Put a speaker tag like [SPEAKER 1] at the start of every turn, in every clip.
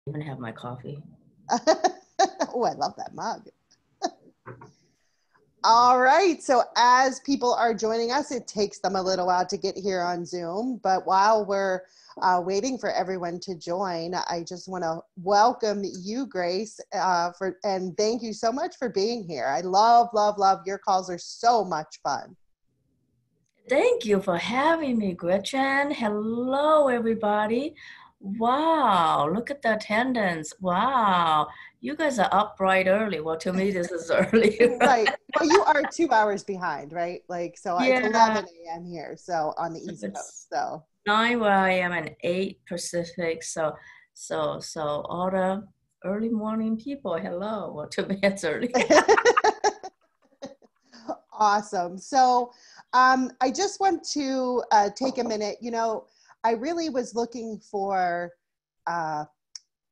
[SPEAKER 1] Even have my coffee.
[SPEAKER 2] Oh, I love that mug. All right. So as people are joining us, it takes them a little while to get here on Zoom. But while we're waiting for everyone to join, I just want to welcome you, Grace, and thank you so much for being here. I love, love, love your calls are so much fun.
[SPEAKER 1] Thank you for having me, Gretchen. Hello, everybody. Wow, look at the attendance. Wow, you guys are up bright early. Well, to me, this is early.
[SPEAKER 2] Right. Well, you are 2 hours behind, right? Like, so it's
[SPEAKER 1] Yeah,
[SPEAKER 2] 11 a.m. here, so on the
[SPEAKER 1] so
[SPEAKER 2] East Coast.
[SPEAKER 1] it's
[SPEAKER 2] So
[SPEAKER 1] 9 where I am and 8 Pacific. So all the early morning people, hello. Well, to me, it's early.
[SPEAKER 2] awesome. So I just want to take a minute. You know, I really was looking for uh,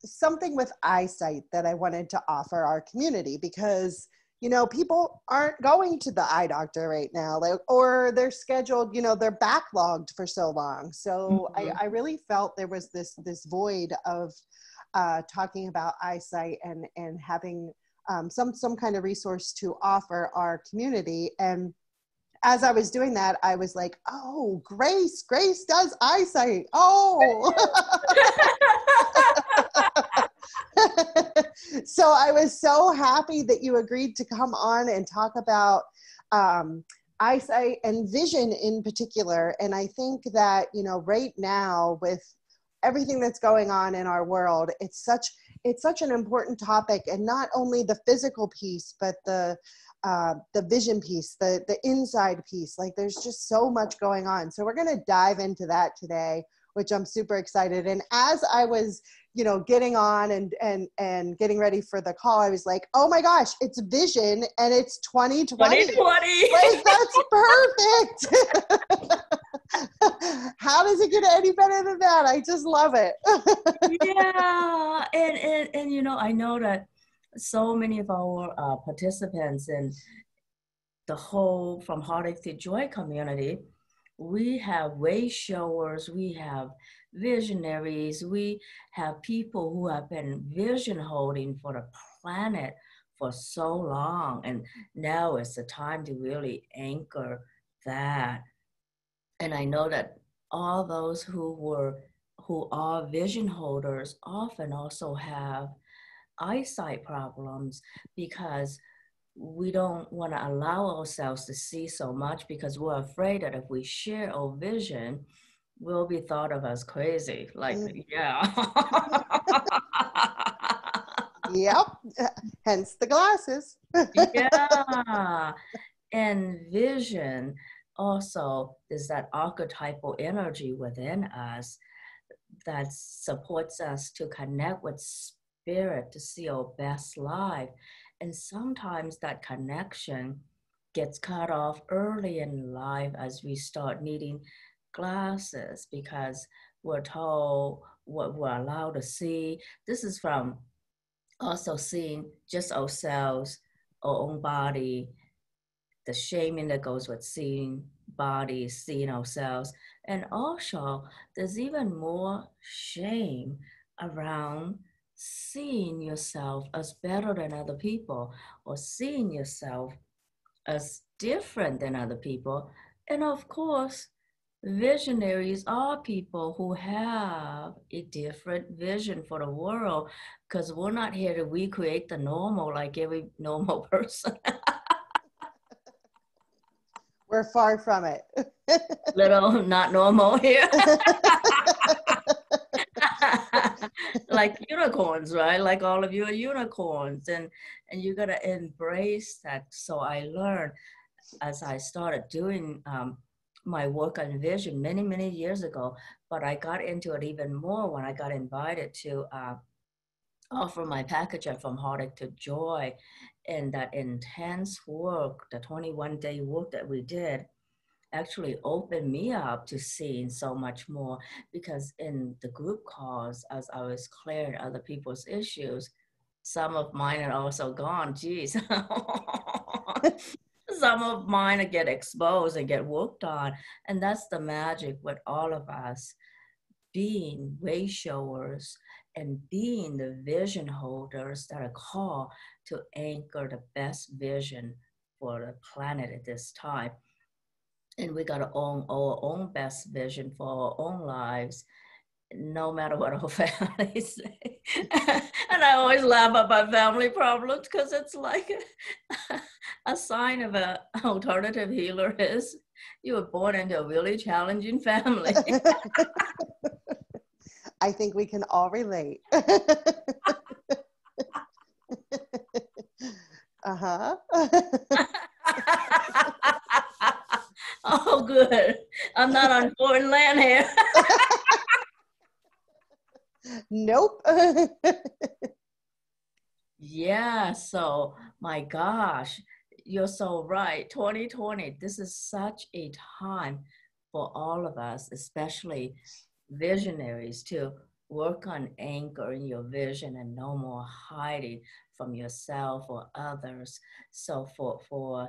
[SPEAKER 2] something with eyesight that I wanted to offer our community because, you know, people aren't going to the eye doctor right now, like, or they're scheduled, you know, they're backlogged for so long. So
[SPEAKER 1] Mhm.
[SPEAKER 2] I really felt there was this void of talking about eyesight and having some kind of resource to offer our community. And as I was doing that, I was like, oh, Grace does eyesight. Oh. So I was so happy that you agreed to come on and talk about eyesight and vision in particular. And I think that, you know, right now with everything that's going on in our world, it's such an important topic, and not only the physical piece, but the vision piece, the inside piece. Like there's just so much going on. So we're going to dive into that today, which I'm super excited. And as I was, you know, getting on and getting ready for the call, I was like, oh my gosh, it's vision and it's 2020.
[SPEAKER 1] 2020.
[SPEAKER 2] Like that's perfect. How does it get any better than that? I just love it.
[SPEAKER 1] Yeah, and you know, I know that so many of our participants in the whole From Heartache to Joy community, we have way showers, we have visionaries, we have people who have been vision holding for the planet for so long, and now is the time to really anchor that. And I know that all those who are vision holders often also have eyesight problems because we don't want to allow ourselves to see so much because we're afraid that if we share our vision, we'll be thought of as crazy. Like, yeah.
[SPEAKER 2] Yep. Hence the glasses.
[SPEAKER 1] Yeah. And vision also is that archetypal energy within us that supports us to connect with spirit to see our best life. And sometimes that connection gets cut off early in life as we start needing glasses because we're told what we're allowed to see. This is from also seeing just ourselves, our own body, the shaming that goes with seeing bodies, seeing ourselves. And also, there's even more shame around seeing yourself as better than other people or seeing yourself as different than other people. And of course, visionaries are people who have a different vision for the world because we're not here to recreate the normal like every normal person.
[SPEAKER 2] We're far from it.
[SPEAKER 1] Little not normal here. Like unicorns, right? Like all of you are unicorns, and you gotta embrace that. So I learned as I started doing my work on vision many years ago, but I got into it even more when I got invited to offer my package From Heartache to Joy. And that intense work, the 21-day work that we did, actually opened me up to seeing so much more because in the group calls, as I was clearing other people's issues, some of mine are also gone. Geez. Some of mine get exposed and get worked on. And that's the magic with all of us being way showers and being the vision holders that are called to anchor the best vision for the planet at this time. And we got to own our own best vision for our own lives, no matter what our families say. And I always laugh about family problems because it's like a sign of an alternative healer is you were born into a really challenging family.
[SPEAKER 2] I think we can all relate. Uh-huh.
[SPEAKER 1] Oh, good. I'm not on foreign land here.
[SPEAKER 2] Nope.
[SPEAKER 1] Yeah, so my gosh, you're so right. 2020, this is such a time for all of us, especially visionaries, to work on anchoring your vision and no more hiding from yourself or others. So for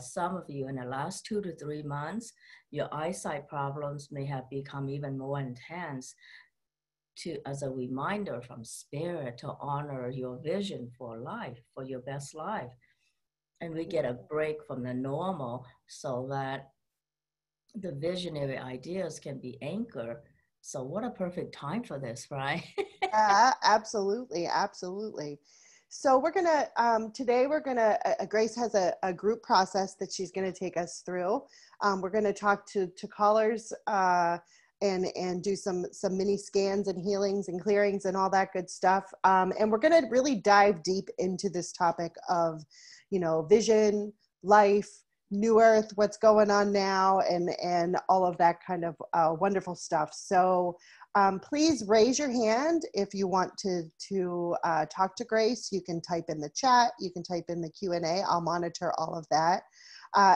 [SPEAKER 1] some of you in the last 2 to 3 months, your eyesight problems may have become even more intense as a reminder from spirit to honor your vision for life, for your best life. And we get a break from the normal so that the visionary ideas can be anchored. So what a perfect time for this, right?
[SPEAKER 2] Absolutely. Absolutely. So we're going to, today we're going to, Grace has a group process that she's going to take us through. We're going to talk to callers and do some mini scans and healings and clearings and all that good stuff. And we're going to really dive deep into this topic of, you know, vision, life, new earth, what's going on now, and all of that kind of wonderful stuff. So please raise your hand if you want to talk to Grace. You can type in the chat, you can type in the Q&A. I'll monitor all of that.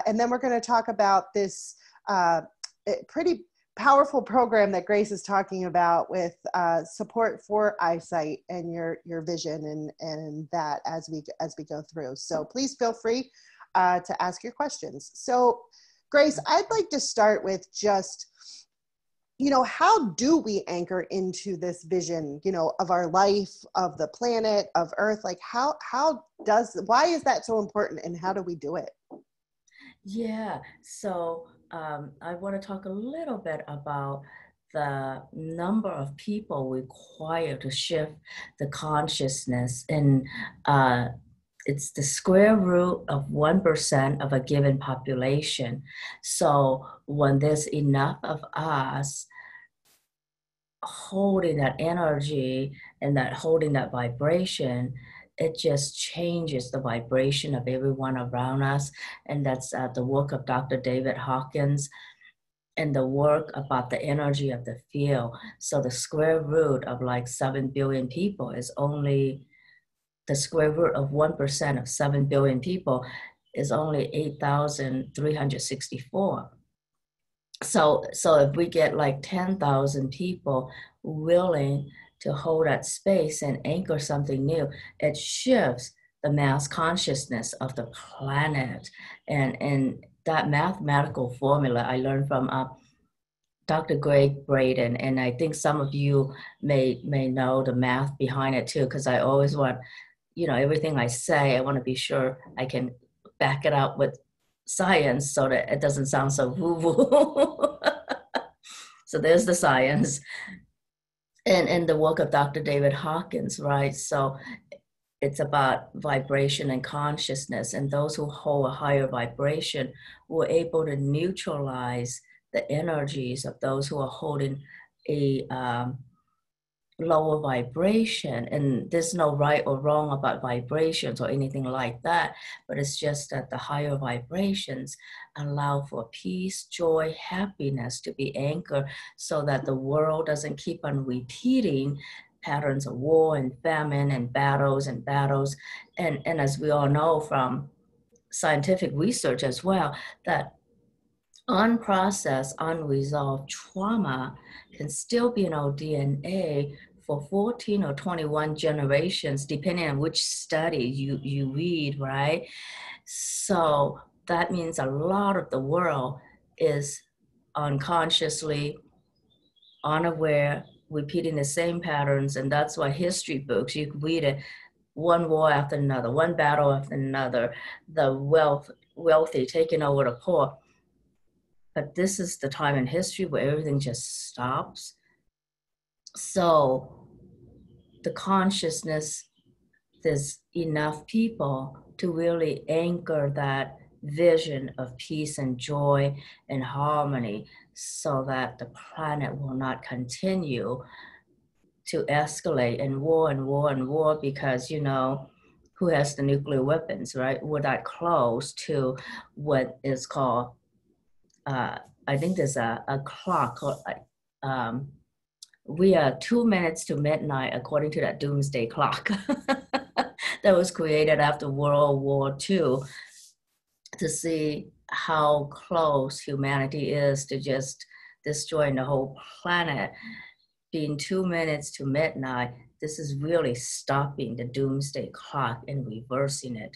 [SPEAKER 2] And then we're going to talk about this pretty powerful program that Grace is talking about with support for eyesight and your vision and that as we go through. So please feel free to ask your questions. So Grace, I'd like to start with just, you know, how do we anchor into this vision, you know, of our life, of the planet, of Earth? Like why is that so important and how do we do it?
[SPEAKER 1] Yeah, so I want to talk a little bit about the number of people required to shift the consciousness. And it's the square root of 1% of a given population. So when there's enough of us holding that energy and that holding that vibration, it just changes the vibration of everyone around us. And that's the work of Dr. David Hawkins and the work about the energy of the field. So the square root of like 7 billion people is only, the square root of 1% of 7 billion people is only 8,364. So if we get like 10,000 people willing to hold that space and anchor something new, it shifts the mass consciousness of the planet. And that mathematical formula I learned from Dr. Greg Braden, and I think some of you may know the math behind it too, because I always want, you know, everything I say, I want to be sure I can back it up with science so that it doesn't sound so woo-woo. So there's the science. And the work of Dr. David Hawkins, right? So it's about vibration and consciousness, and those who hold a higher vibration were able to neutralize the energies of those who are holding a lower vibration. And there's no right or wrong about vibrations or anything like that, but it's just that the higher vibrations allow for peace, joy, happiness to be anchored so that the world doesn't keep on repeating patterns of war and famine and battles. And as we all know from scientific research as well, that unprocessed, unresolved trauma can still be in our DNA for 14 or 21 generations, depending on which study you read, right? So that means a lot of the world is unconsciously, unaware, repeating the same patterns. And that's why history books, you can read it, one war after another, one battle after another, the wealthy taking over the poor. But this is the time in history where everything just stops. So the consciousness, there's enough people to really anchor that vision of peace and joy and harmony so that the planet will not continue to escalate and war and war and war, because, you know, who has the nuclear weapons, right? We're that close to what is called, I think there's a clock called, we are 2 minutes to midnight according to that doomsday clock that was created after World War II to see how close humanity is to just destroying the whole planet. Being 2 minutes to midnight, this is really stopping the doomsday clock and reversing it.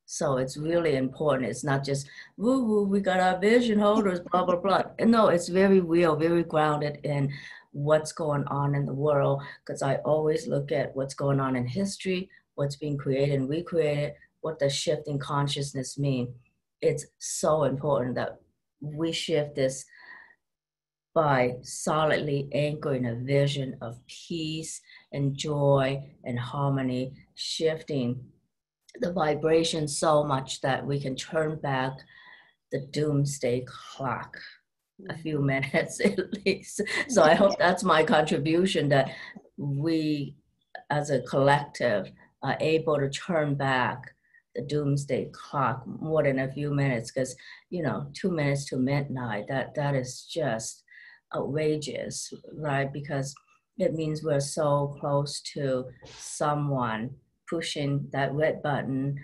[SPEAKER 1] So it's really important. It's not just, woo woo, we got our vision holders, blah, blah, blah. No, it's very real, very grounded in what's going on in the world, because I always look at what's going on in history, what's being created and recreated, what does shifting consciousness mean. It's so important that we shift this by solidly anchoring a vision of peace and joy and harmony, shifting the vibration so much that we can turn back the doomsday clock a few minutes at least. So I hope that's my contribution, that we as a collective are able to turn back the doomsday clock more than a few minutes, because, you know, 2 minutes to midnight, that is just outrageous, right? Because it means we're so close to someone pushing that red button,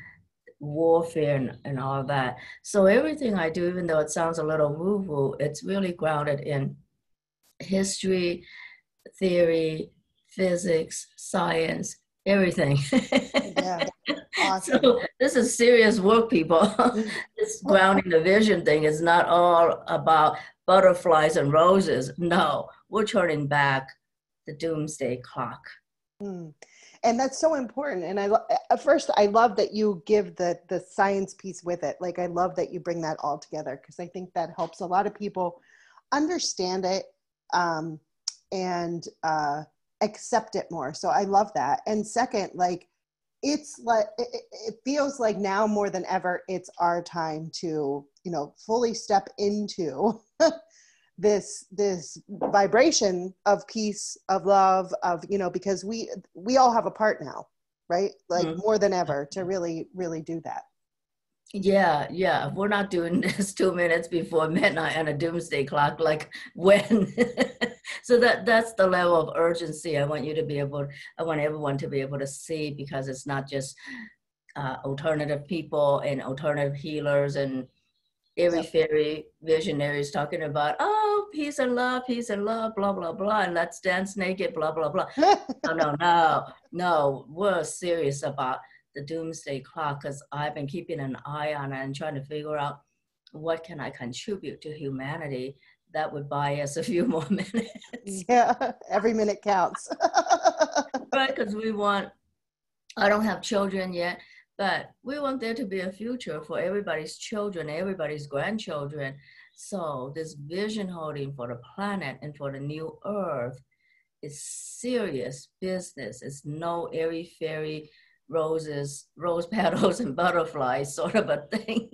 [SPEAKER 1] warfare and all that. So everything I do, even though it sounds a little woo-woo, it's really grounded in history, theory, physics, science, everything.
[SPEAKER 2] Yeah. Awesome.
[SPEAKER 1] So this is serious work, people. This grounding the vision thing is not all about butterflies and roses. No, we're turning back the doomsday clock.
[SPEAKER 2] And that's so important. And at first, I love that you give the science piece with it. Like, I love that you bring that all together, because I think that helps a lot of people understand it and accept it more. So I love that. And second, like, it's like, it feels like now more than ever, it's our time to, you know, fully step into this vibration of peace, of love, of, you know, because we all have a part now, right? Like more than ever to really, really do that.
[SPEAKER 1] Yeah. If we're not doing this 2 minutes before midnight on a doomsday clock, like when? So that's the level of urgency I want you to be able, I want everyone to be able to see, because it's not just alternative people and alternative healers and every fairy visionary is talking about, oh, peace and love, blah, blah, blah, and let's dance naked, blah, blah, blah. No, we're serious about the doomsday clock, because I've been keeping an eye on it and trying to figure out what can I contribute to humanity that would buy us a few more minutes.
[SPEAKER 2] Yeah, every minute counts.
[SPEAKER 1] Right, because we want, I don't have children yet, but we want there to be a future for everybody's children, everybody's grandchildren. So this vision holding for the planet and for the new earth is serious business. It's no airy fairy roses, rose petals and butterflies sort of a thing.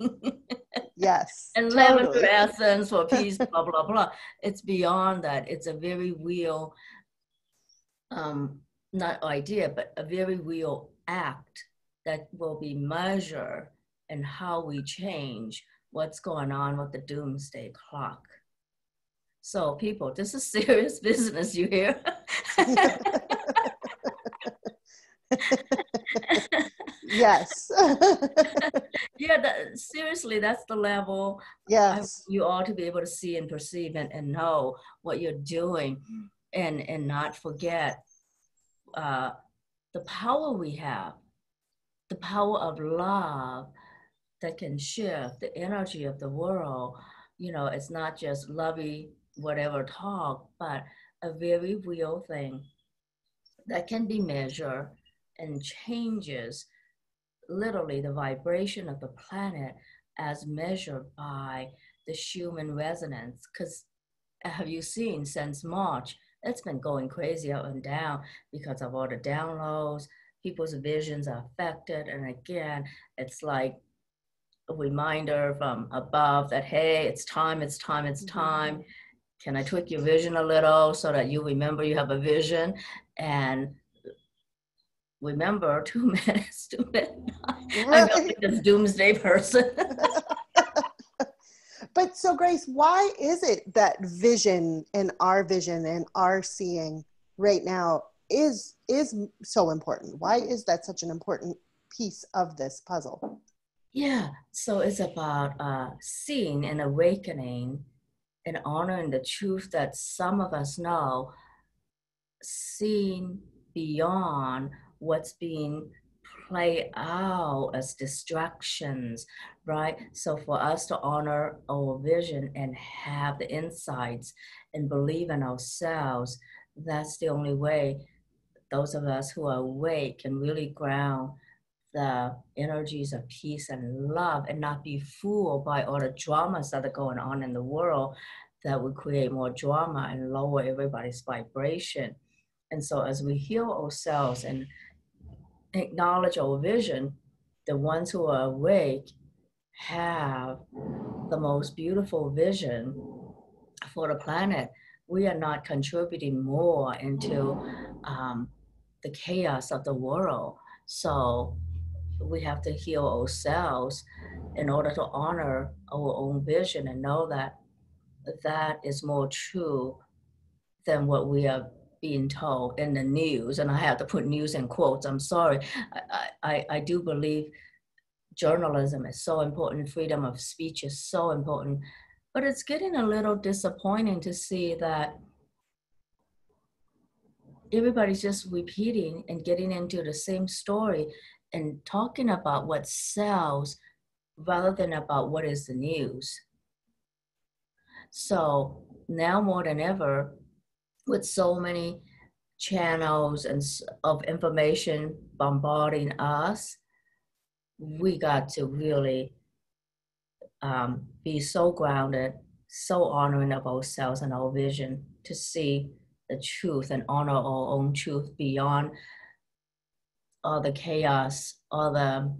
[SPEAKER 2] Yes.
[SPEAKER 1] And
[SPEAKER 2] totally.
[SPEAKER 1] lavender essence for peace, blah, blah, blah. It's beyond that. It's a very real, not idea, but a very real act that will be measured in how we change what's going on with the doomsday clock. So people, this is serious business, you hear?
[SPEAKER 2] Yes.
[SPEAKER 1] Yeah, seriously, that's the level.
[SPEAKER 2] Yes.
[SPEAKER 1] You ought to be able to see and perceive and know what you're doing, and not forget the power we have, the power of love that can shift the energy of the world. You know, it's not just lovey whatever talk, but a very real thing that can be measured and changes literally the vibration of the planet as measured by the Schumann resonance. Because have you seen since March, it's been going crazy up and down because of all the downloads, people's visions are affected. And again, it's like a reminder from above that, hey, it's time, it's time, it's time. Can I tweak your vision a little so that you remember you have a vision? And remember, 2 minutes to midnight. I know
[SPEAKER 2] Right.
[SPEAKER 1] I'm this doomsday person.
[SPEAKER 2] But so Grace, why is it that vision and our seeing right now is so important? Why is that such an important piece of this puzzle?
[SPEAKER 1] Yeah, so it's about seeing and awakening and honoring the truth that some of us know, seeing beyond what's being played out as distractions, right? So for us to honor our vision and have the insights and believe in ourselves, that's the only way those of us who are awake can really ground the energies of peace and love and not be fooled by all the dramas that are going on in the world that would create more drama and lower everybody's vibration. And so as we heal ourselves and acknowledge our vision, the ones who are awake have the most beautiful vision for the planet. We are not contributing more into the chaos of the world. So we have to heal ourselves in order to honor our own vision and know that that is more true than what we are being told in the news. And I have to put news in quotes. I'm sorry. I do believe journalism is so important. Freedom of speech is so important. But it's getting a little disappointing to see that everybody's just repeating and getting into the same story and talking about what sells rather than about what is the news. So now more than ever, with so many channels and of information bombarding us, we got to really be so grounded, so honoring of ourselves and our vision to see the truth and honor our own truth beyond all the chaos, all the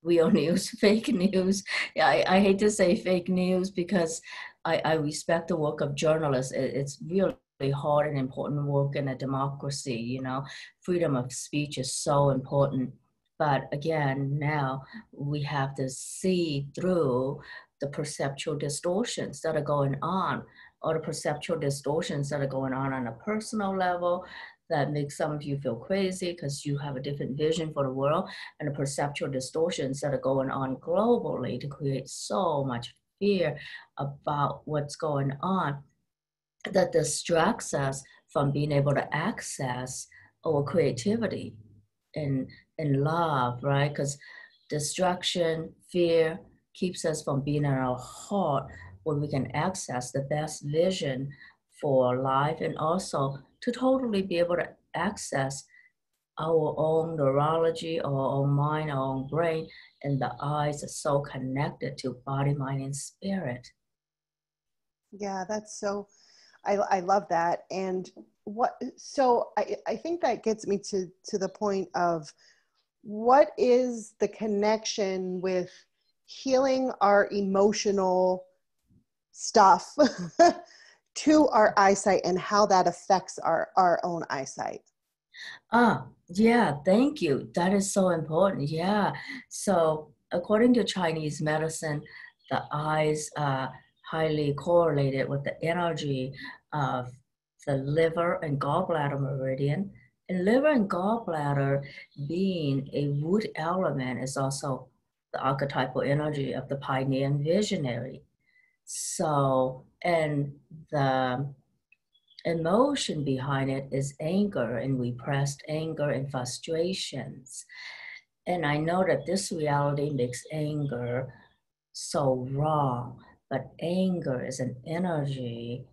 [SPEAKER 1] real news, fake news. Yeah, I hate to say fake news because I respect the work of journalists. It's really hard and important work in a democracy, you know. Freedom of speech is so important. But again, now we have to see through the perceptual distortions that are going on, or the perceptual distortions that are going on a personal level that make some of you feel crazy because you have a different vision for the world, and the perceptual distortions that are going on globally to create so much fear about what's going on that distracts us from being able to access our creativity and, and love, right? Because distraction, fear keeps us from being in our heart where we can access the best vision for life and also to totally be able to access our own neurology, our own mind, our own brain, and the eyes are so connected to body, mind, and spirit.
[SPEAKER 2] Yeah, that's so, I love that. And I think that gets me to the point of what is the connection with healing our emotional stuff to our eyesight and how that affects our own eyesight.
[SPEAKER 1] Yeah, thank you. That is so important. Yeah. So, according to Chinese medicine, the eyes are highly correlated with the energy of the liver and gallbladder meridian. And liver and gallbladder being a root element is also the archetypal energy of the pioneer and visionary. So, and the emotion behind it is anger and repressed anger and frustrations. And I know that this reality makes anger so wrong, but anger is an energy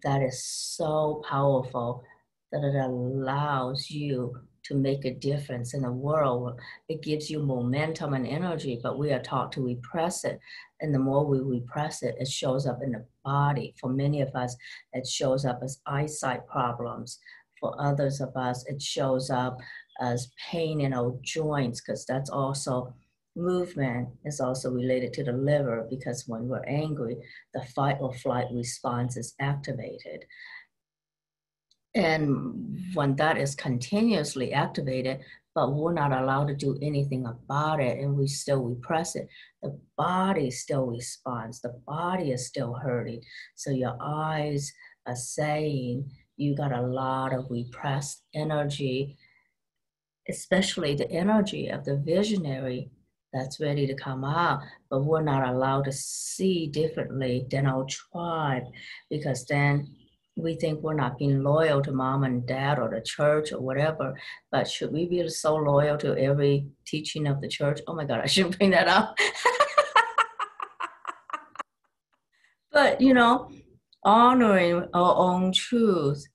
[SPEAKER 1] that is so powerful that it allows you to make a difference in the world. It gives you momentum and energy, but we are taught to repress it. And the more we repress it, it shows up in the body. For many of us, it shows up as eyesight problems. For others of us, it shows up as pain in our joints, because that's also movement is also related to the liver, because when we're angry, the fight or flight response is activated. And when that is continuously activated, but we're not allowed to do anything about it and we still repress it, the body still responds. The body is still hurting. So your eyes are saying you got a lot of repressed energy, especially the energy of the visionary that's ready to come out, but we're not allowed to see differently than our tribe, because then we think we're not being loyal to mom and dad or the church or whatever. But should we be so loyal to every teaching of the church? Oh my God, I shouldn't bring that up. But honoring our own truth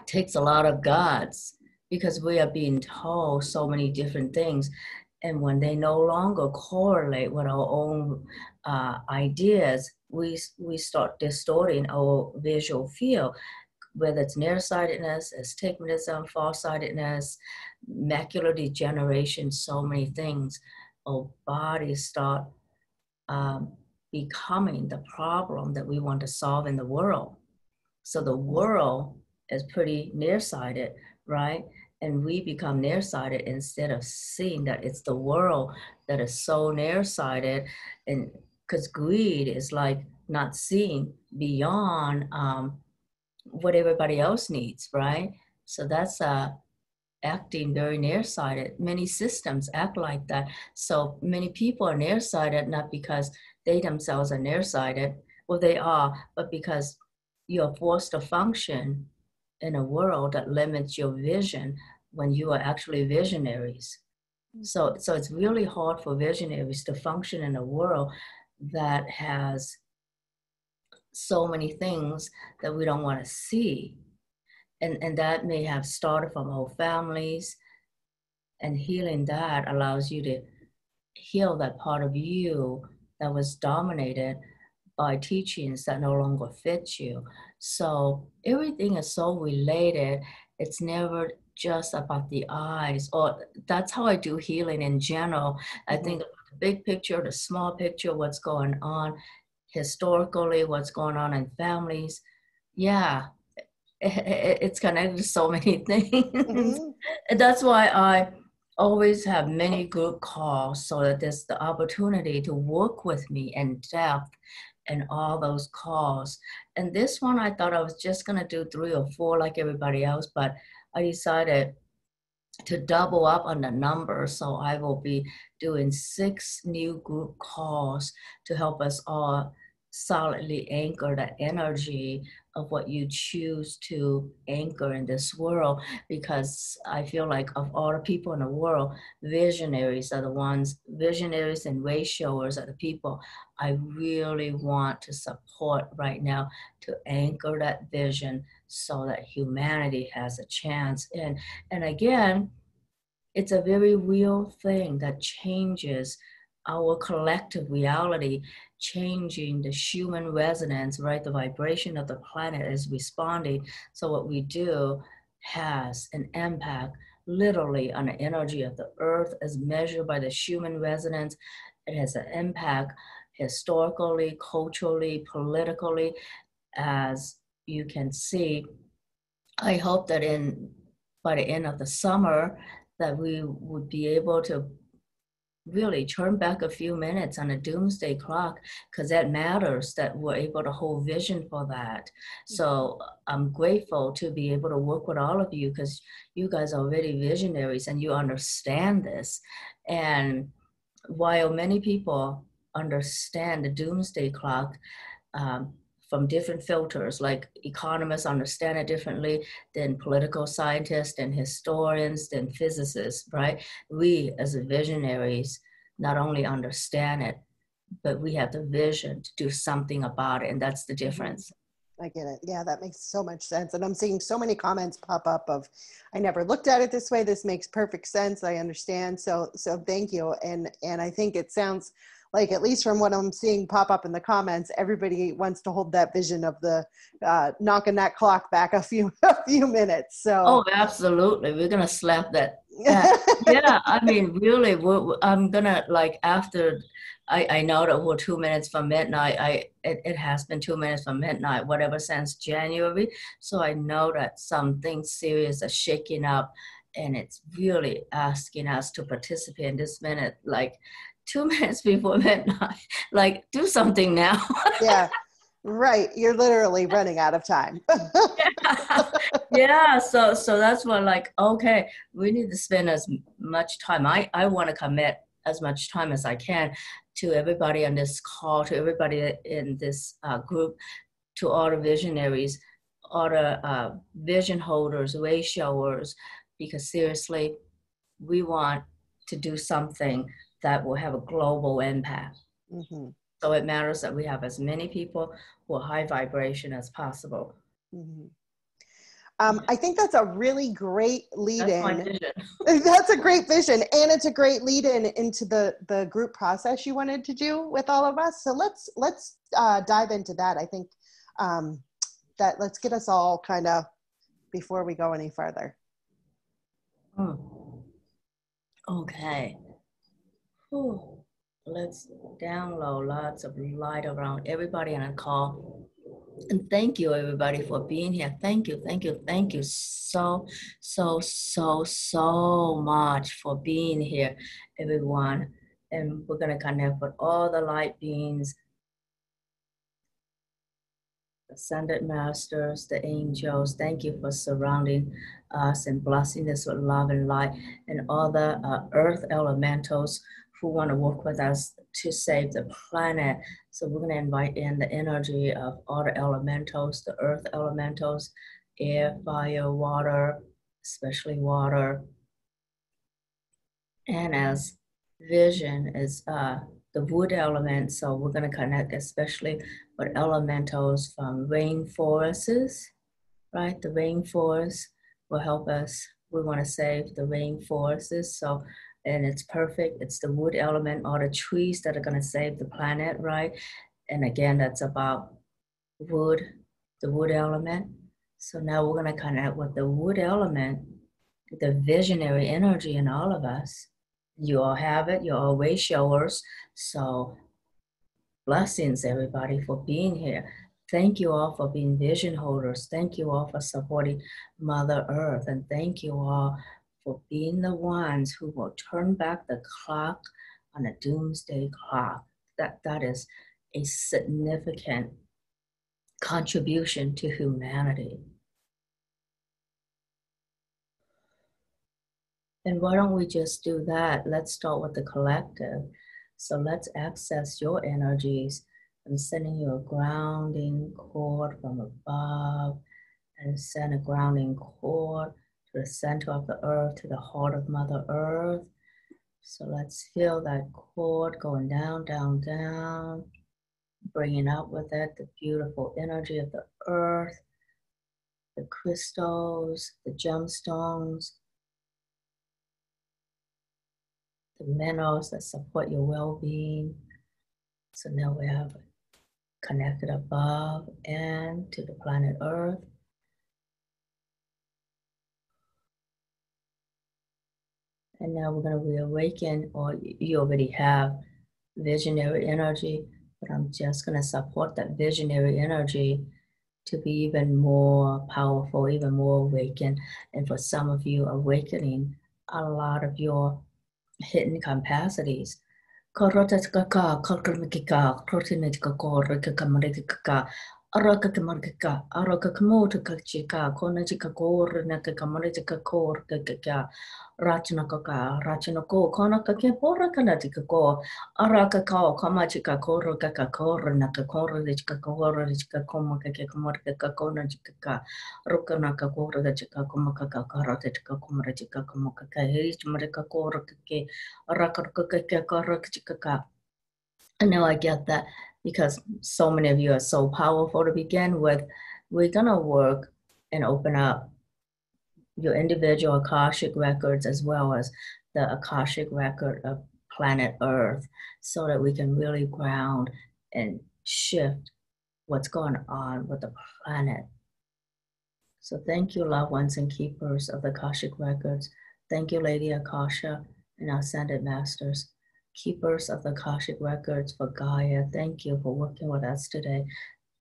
[SPEAKER 1] takes a lot of guts, because we are being told so many different things. And when they no longer correlate with our own ideas, we start distorting our visual field, whether it's nearsightedness, astigmatism, farsightedness, macular degeneration, so many things. Our bodies start becoming the problem that we want to solve in the world. So the world is pretty nearsighted, right? And we become nearsighted instead of seeing that it's the world that is so nearsighted. And because greed is like not seeing beyond what everybody else needs, right? So that's acting very nearsighted. Many systems act like that. So many people are nearsighted, not because they themselves are nearsighted. Well, they are, but because you're forced to function in a world that limits your vision when you are actually visionaries. So it's really hard for visionaries to function in a world that has so many things that we don't want to see. And that may have started from our families, and healing that allows you to heal that part of you that was dominated by teachings that no longer fit you. So everything is so related. It's never just about the eyes, or that's how I do healing in general. I think about the big picture, the small picture, what's going on historically, what's going on in families. Yeah, it's connected to so many things.
[SPEAKER 2] Mm-hmm.
[SPEAKER 1] And that's why I always have many group calls, so that there's the opportunity to work with me in depth and all those calls. And this one, I thought I was just going to do 3 or 4 like everybody else, but I decided to double up on the number. So I will be doing 6 new group calls to help us all solidly anchor the energy of what you choose to anchor in this world. Because I feel like of all the people in the world, visionaries are the ones, visionaries and way showers are the people I really want to support right now, to anchor that vision so that humanity has a chance. And again, it's a very real thing that changes our collective reality, changing the human resonance, right? The vibration of the planet is responding. So what we do has an impact literally on the energy of the earth as measured by the human resonance. It has an impact historically, culturally, politically, as you can see. I hope that by the end of the summer that we would be able to really turn back a few minutes on a doomsday clock, because that matters, that we're able to hold vision for that. So I'm grateful to be able to work with all of you, because you guys are already visionaries and you understand this. And while many people understand the doomsday clock, um, from different filters, like economists understand it differently than political scientists and historians and physicists, right? We as visionaries not only understand it, but we have the vision to do something about it, and that's the difference.
[SPEAKER 2] I get it. Yeah, that makes so much sense. And I'm seeing so many comments pop up of, I never looked at it this way. This makes perfect sense. I understand. So thank you. And I think it sounds like, at least from what I'm seeing pop up in the comments, everybody wants to hold that vision of the knocking that clock back a few minutes. So
[SPEAKER 1] Oh, absolutely. We're gonna slap that. Yeah, I mean, really, I'm gonna like after I know that we're 2 minutes from midnight. It has been 2 minutes from midnight, whatever since January. So I know that something serious is shaking up, and it's really asking us to participate in this minute, like 2 minutes before midnight. Like, do something now.
[SPEAKER 2] yeah, right. You're literally running out of time.
[SPEAKER 1] Yeah, so that's what, like, okay, we need to spend as much time. I want to commit as much time as I can to everybody on this call, to everybody in this group, to all the visionaries, all the vision holders, way showers, because seriously, we want to do something that will have a global impact.
[SPEAKER 2] Mm-hmm.
[SPEAKER 1] So it matters that we have as many people who are high vibration as possible.
[SPEAKER 2] Mm-hmm. I think that's a really great lead
[SPEAKER 1] That's my
[SPEAKER 2] in.
[SPEAKER 1] vision.
[SPEAKER 2] That's a great vision. And it's a great lead in into the group process you wanted to do with all of us. So let's dive into that. I think that let's get us all kind of, before we go any further.
[SPEAKER 1] Okay. Whew. Let's download lots of light around everybody on the call. And thank you, everybody, for being here. Thank you, thank you, thank you so much for being here, everyone. And we're going to connect with all the light beings, ascended masters, the angels. Thank you for surrounding us and blessing us with love and light, and all the earth elementals who want to work with us to save the planet. So we're going to invite in the energy of all the elementals, the earth elementals, air, fire, water, especially water. And as vision is the wood element, so we're going to connect especially with elementals from rainforests, right? The rainforest will help us. We want to save the rainforests. So, and it's perfect. It's the wood element, all the trees that are going to save the planet, right? And again, that's about wood, the wood element. So now we're going to connect with the wood element, the visionary energy in all of us. You all have it. You're all way showers. So blessings, everybody, for being here. Thank you all for being vision holders. Thank you all for supporting Mother Earth. And thank you all for being the ones who will turn back the clock on a doomsday clock. That is a significant contribution to humanity. And why don't we just do that? Let's start with the collective. So let's access your energies. I'm sending you a grounding cord from above, and send a grounding cord to the center of the earth, to the heart of Mother Earth. So let's feel that cord going down, down, down, bringing up with it the beautiful energy of the earth, the crystals, the gemstones, the minerals that support your well-being. So now we have connected above and to the planet Earth. And now we're going to reawaken, or you already have visionary energy, but I'm just going to support that visionary energy to be even more powerful, even more awakened. And for some of you, awakening a lot of your hidden capacities. Korotatkaka, kalkalmikika, krotinetka korika kamarikaka, arakakamarika, arakakamotakachika, konatika kornaka kamaritika korkaka, rachanakaka, rachanako, konakake porakanatika ko, arakaka, kamachika korkaka kornaka korika korika komakaka kamarika konachika, rukanaka korika komakaka karatika komarika komakaka, hishmarika korkake. And now I get that because so many of you are so powerful to begin with, we're going to work and open up your individual Akashic records as well as the Akashic record of planet Earth so that we can really ground and shift what's going on with the planet. So thank you, loved ones and keepers of the Akashic records. Thank you, Lady Akasha and our Ascended Masters, keepers of the Akashic records for Gaia. Thank you for working with us today.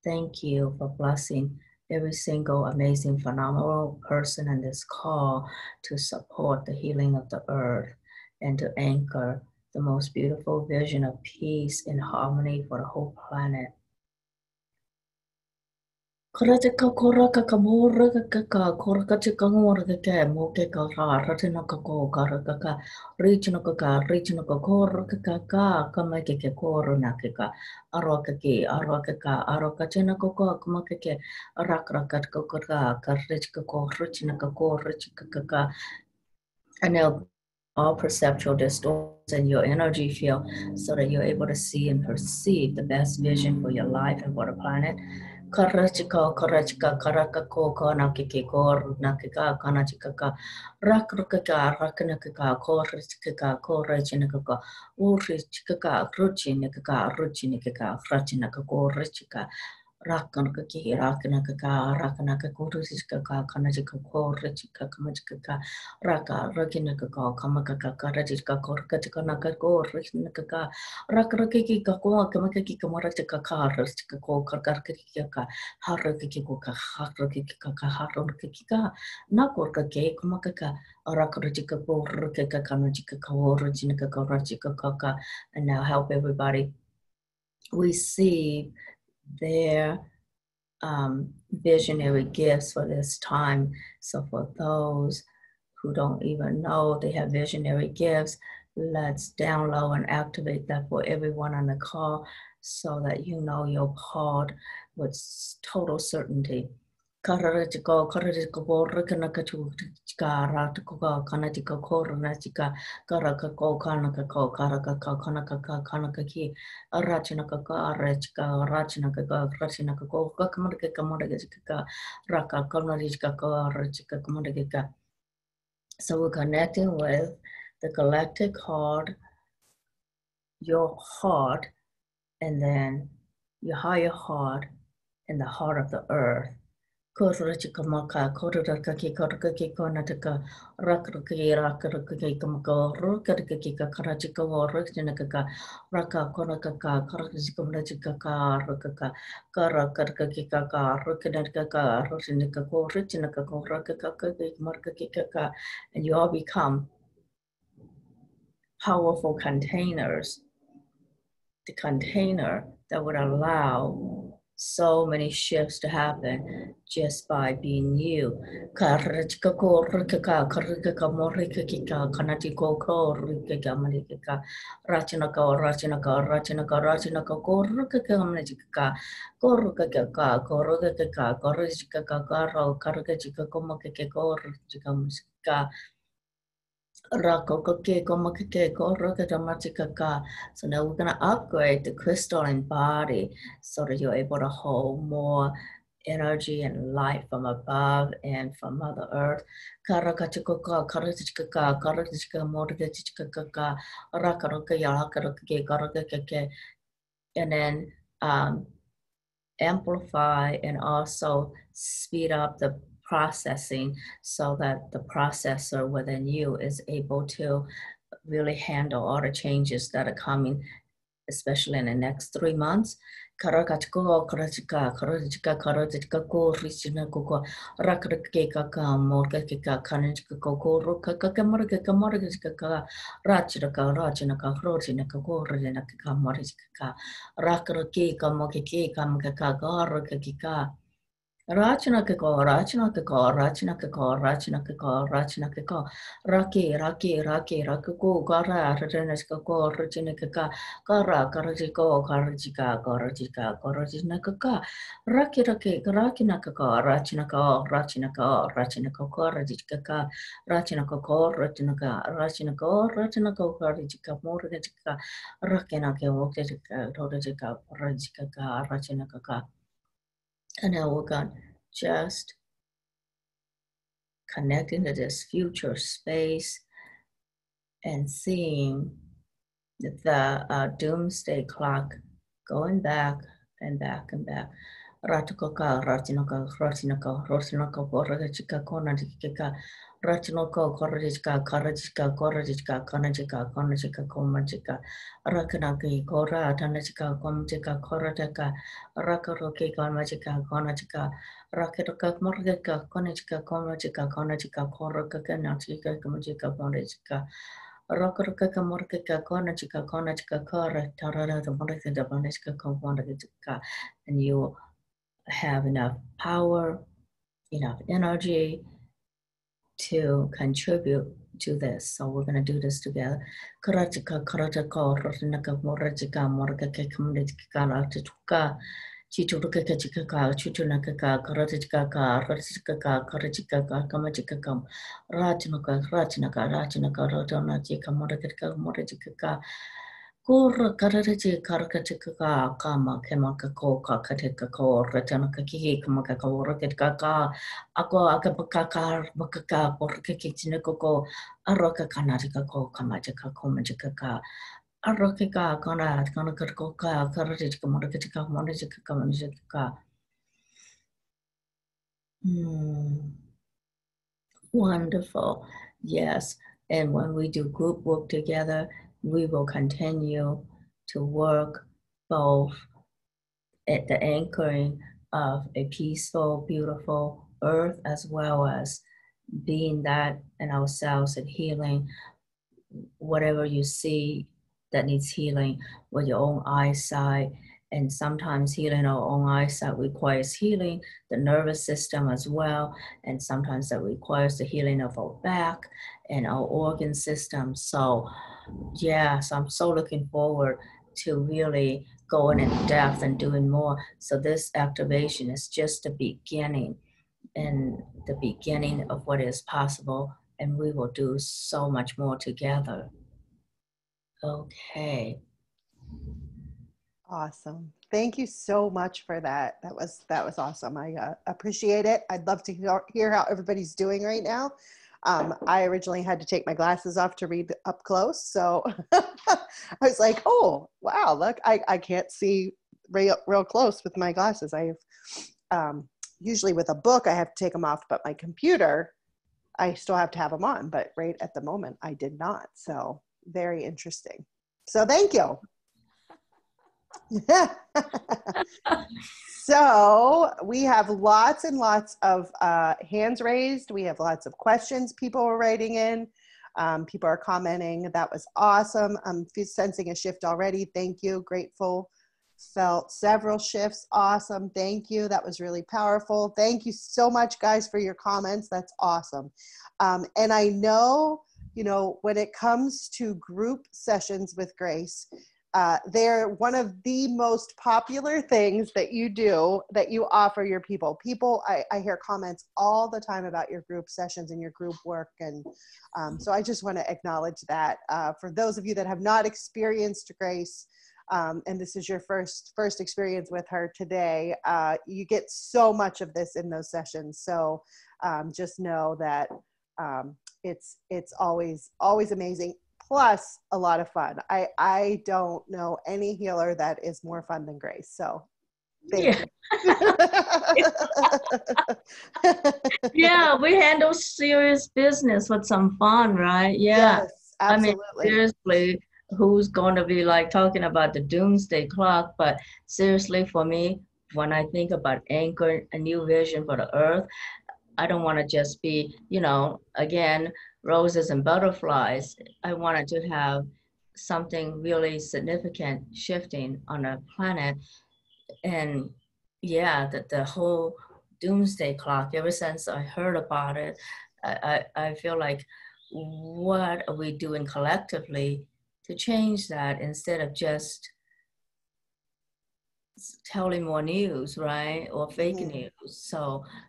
[SPEAKER 1] Thank you for blessing every single amazing, phenomenal person in this call to support the healing of the earth and to anchor the most beautiful vision of peace and harmony for the whole planet. Koraka koraka kamora kaka koraka chikamora kaka moke kaka ratina kako karaka regional kaka regional koraka kaka kamake korona kaka aroka chena koko kamake rakrakat kokaka karich kako richina kako rich kaka. And now all perceptual distortions in your energy field so that you're able to see and perceive the best vision for your life and for the planet. Karachika, karaka, koko, nakiki, kor, nakika, kanachika, rakruka, rakanaka, korachika, korachinaka, urichika, ruchinika, ruchinika, frachinaka, korachika. Rakanaki, rakanaka, rakanaka, kurishika, kanachika, korachika, kamachika, raka, rakinaka, kamakaka, karachika, korkachika, nakako, rishinaka, rakaraki, kako, kamakaki, kamarachika, karachika, kokarkaka, harakika, harakika, harakika, nakorkake, kamakaka, rakarachika, korkaka, kanachika, korachika, korachika, kaka, and now help everybody receive their visionary gifts for this time. So for those who don't even know they have visionary gifts, let's download and activate that for everyone on the call so that you know your part with total certainty. Kararachiko, Karachiko, Rikanakachu, Ratiko, Kanatiko, Koranachika, Karakako, Kanakako, Karakako, Kanakaka, Kanakaki, Arachinaka, Rachika, Rachinaka, Rachinako, Kakamaka, Kamadagaka, Raka, Kamarika, Rachika, Kamadagaka. So we're connecting with the galactic heart, your heart, and then your higher heart, and the heart of the earth. Korachika, Korakaki, Korakaki, Konataka, Rakaki, Rakaki, Kamako, Rukaki, Karachika, Rakinaka, Raka, Konakaka, Karakaka, Rakaka, Karakaki, Rukanaka, Rosinaka, Richinaka, Rakaka, Markaka, and you all become powerful containers, the container that would allow so many shifts to happen just by being you. So now we're going to upgrade the crystalline body so that you're able to hold more energy and light from above and from Mother Earth. And then amplify and also speed up the processing so that the processor within you is able to really handle all the changes that are coming, especially in the next 3 months. Rachna kako, rachna kako, rachna kako, rachna kako, rachna kako, raki, raki, raki, rakuku, gara, rajanas kako, rajina kaka, gara, karajiko, karajika, karajika, karajina kaka, raki, raki, rakina kako, rachna kako, rachna kako, rachna kako, rajika, rachna kako, rachna ka, rachna kako, rachna kako, karajika, morajika, rakina ke, wokajika, rodajika, rajika, rachna kaka. And now we're going just connecting to this future space and seeing the doomsday clock going back and back and back. Ratukoka, Ratinoko, Rotinoko, Rotinoko, Borachika, Konajika, Ratinoko, Korajika, Karajika, Korajika, Konajika, Konajika, Komajika, Rakanaki, Kora, Tanajika, Komajika, Korataka, Rakaroki, Komajika, Konajika, Rakatoka, Morgaka, Konajika, Komajika, Konajika, Koraka, Nachika, Komajika, Konajika. Rokoraka morkaka konachika konachika kora tarara the morika the bonachika konachika, and you have enough power, enough energy to contribute to this. So we're going to do this together. Karachika karataka rotinaka morachika morkaka kamachika ratituka chichuruka chikaka chuchunaka karatika karatika karachika kamachika kam ratinaka ratinaka ratinaka rotanachika morachika morachika Kura kararaji karakachika kama kemaka ko kakatika ko ratanaka kiki kamaka ko rakatika ka ako akapaka bakaka porkakitinako ko aroka kanatika ko kamachika ko majika ka arokika kana kanaka ka karajika morakatika morajika kamajika. Wonderful. Yes. And when we do group work together, we will continue to work both at the anchoring of a peaceful, beautiful earth, as well as being that in ourselves and healing whatever you see that needs healing with your own eyesight. And sometimes healing our own eyesight requires healing the nervous system as well. And sometimes that requires the healing of our back and our organ system. So yes, I'm so looking forward to really going in depth and doing more. So this activation is just the beginning and the beginning of what is possible. And we will do so much more together. Okay.
[SPEAKER 2] Awesome. Thank you so much for that. That was awesome. I appreciate it. I'd love to hear how everybody's doing right now. I originally had to take my glasses off to read up close. So I was like, oh, wow, look, I can't see real close with my glasses. I have, usually with a book, I have to take them off, but my computer, I still have to have them on. But right at the moment, I did not. So very interesting. So thank you. So we have lots and lots of hands raised. We have lots of questions people are writing in. People are commenting. That was awesome. I'm sensing a shift already. Thank you. Grateful. Felt several shifts. Awesome. Thank you. That was really powerful. Thank you so much, guys, for your comments. That's awesome. And I know, when it comes to group sessions with Grace, they're one of the most popular things that you do, that you offer your people. I hear comments all the time about your group sessions and your group work. And so I just want to acknowledge that. For those of you that have not experienced Grace, and this is your first experience with her today, you get so much of this in those sessions. So just know that it's always amazing. Plus a lot of fun. I don't know any healer that is more fun than Grace. So thank you.
[SPEAKER 1] Yeah, we handle serious business with some fun, right? Yeah.
[SPEAKER 2] Yes, absolutely.
[SPEAKER 1] I mean, seriously, who's going to be like talking about the doomsday clock? But seriously, for me, when I think about anchor a new vision for the earth, I don't want to just be, again, roses and butterflies. I wanted to have something really significant shifting on the planet. And yeah, that the whole doomsday clock. Ever since I heard about it, I feel like, what are we doing collectively to change that instead of just telling more news, right? Or fake
[SPEAKER 2] Mm-hmm.
[SPEAKER 1] news.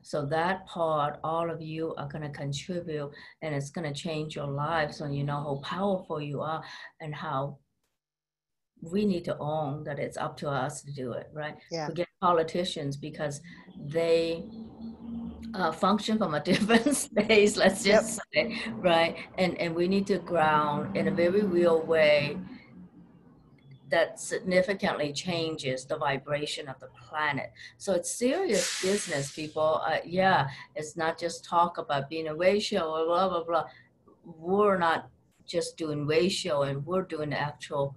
[SPEAKER 1] So that part, all of you are going to contribute, and it's going to change your lives when you know how powerful you are and how we need to own that it's up to us to do it, right?
[SPEAKER 2] Yeah.
[SPEAKER 1] Forget politicians, because they function from a different space, let's
[SPEAKER 2] Yep.
[SPEAKER 1] just say, right? And we need to ground in a very real way that significantly changes the vibration of the planet. So it's serious business, people. Yeah, it's not just talk about being a ratio or blah, blah, blah. We're not just doing ratio, and we're doing actual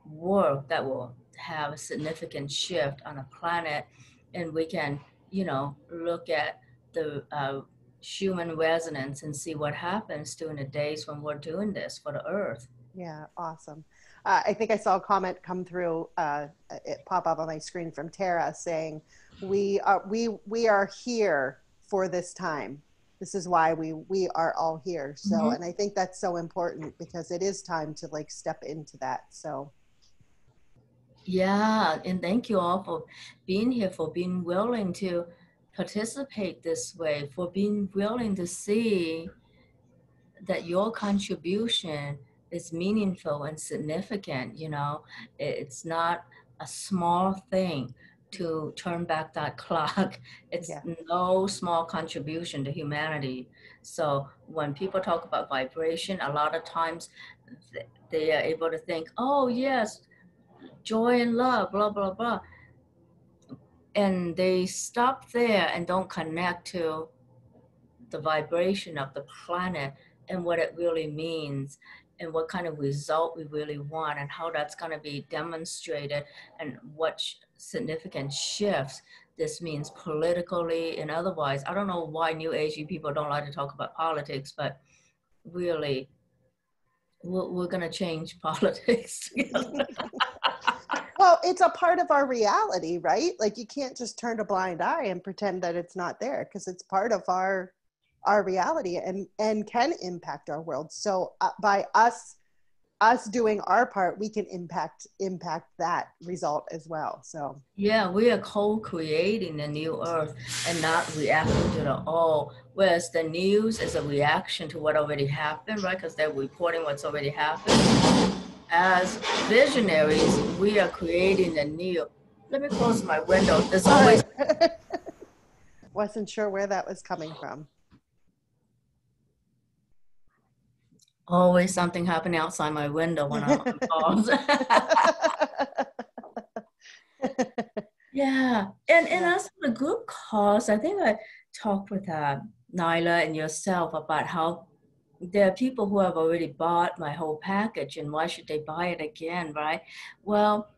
[SPEAKER 1] work that will have a significant shift on the planet. And we can, look at the human resonance and see what happens during the days when we're doing this for the earth.
[SPEAKER 2] Yeah, awesome. I think I saw a comment come through, it pop up on my screen from Tara saying, we are here for this time. This is why we are all here. So,
[SPEAKER 1] Mm-hmm.
[SPEAKER 2] and I think that's so important because it is time to like step into that. So,
[SPEAKER 1] Yeah, and thank you all for being here, for being willing to participate this way, for being willing to see that your contribution is meaningful and significant. It's not a small thing to turn back that clock. It's
[SPEAKER 2] yeah.
[SPEAKER 1] no small contribution to humanity. So when people talk about vibration, a lot of times they are able to think, oh yes, joy and love, blah, blah, blah. And they stop there and don't connect to the vibration of the planet and what it really means, and what kind of result we really want, and how that's going to be demonstrated, and what significant shifts this means politically and otherwise. I don't know why New Agey people don't like to talk about politics, but really, we're going to change politics together.
[SPEAKER 2] Well, it's a part of our reality, right? Like you can't just turn a blind eye and pretend that it's not there because it's part of our reality and can impact our world. So by us doing our part, we can impact that result as well. So
[SPEAKER 1] Yeah, we are co-creating the new earth and not reacting to the old. Whereas the news is a reaction to what already happened, right? Because they're reporting what's already happened. As visionaries, we are creating the new. Let me close my window. There's
[SPEAKER 2] all
[SPEAKER 1] always
[SPEAKER 2] right. Wasn't sure where that was coming from.
[SPEAKER 1] always something happening outside my window when I'm on calls. Yeah, and
[SPEAKER 2] Yeah.
[SPEAKER 1] as for the group calls, I think I talked with Nyla and yourself about how there are people who have already bought my whole package, and why should they buy it again, right? Well,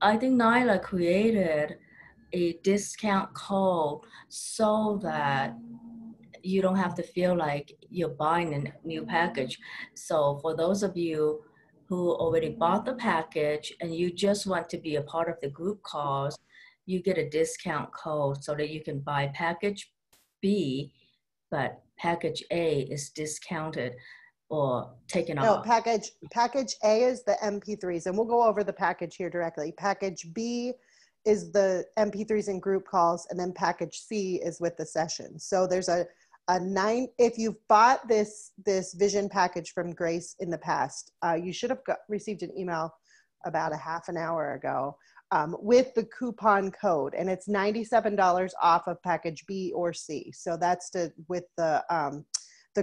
[SPEAKER 1] I think Nyla created a discount code so that you don't have to feel like you're buying a new package. So for those of you who already bought the package and you just want to be a part of the group calls, you get a discount code so that you can buy package B, but package A is discounted or taken
[SPEAKER 2] No,
[SPEAKER 1] off.
[SPEAKER 2] package A is the MP3s, and we'll go over the package here directly. Package B is the MP3s and group calls, and then package C is with the sessions. So there's a nine. If you've bought this vision package from Grace in the past, you should have received an email about a half an hour ago with the coupon code, and it's $97 off of package B or C. So that's with the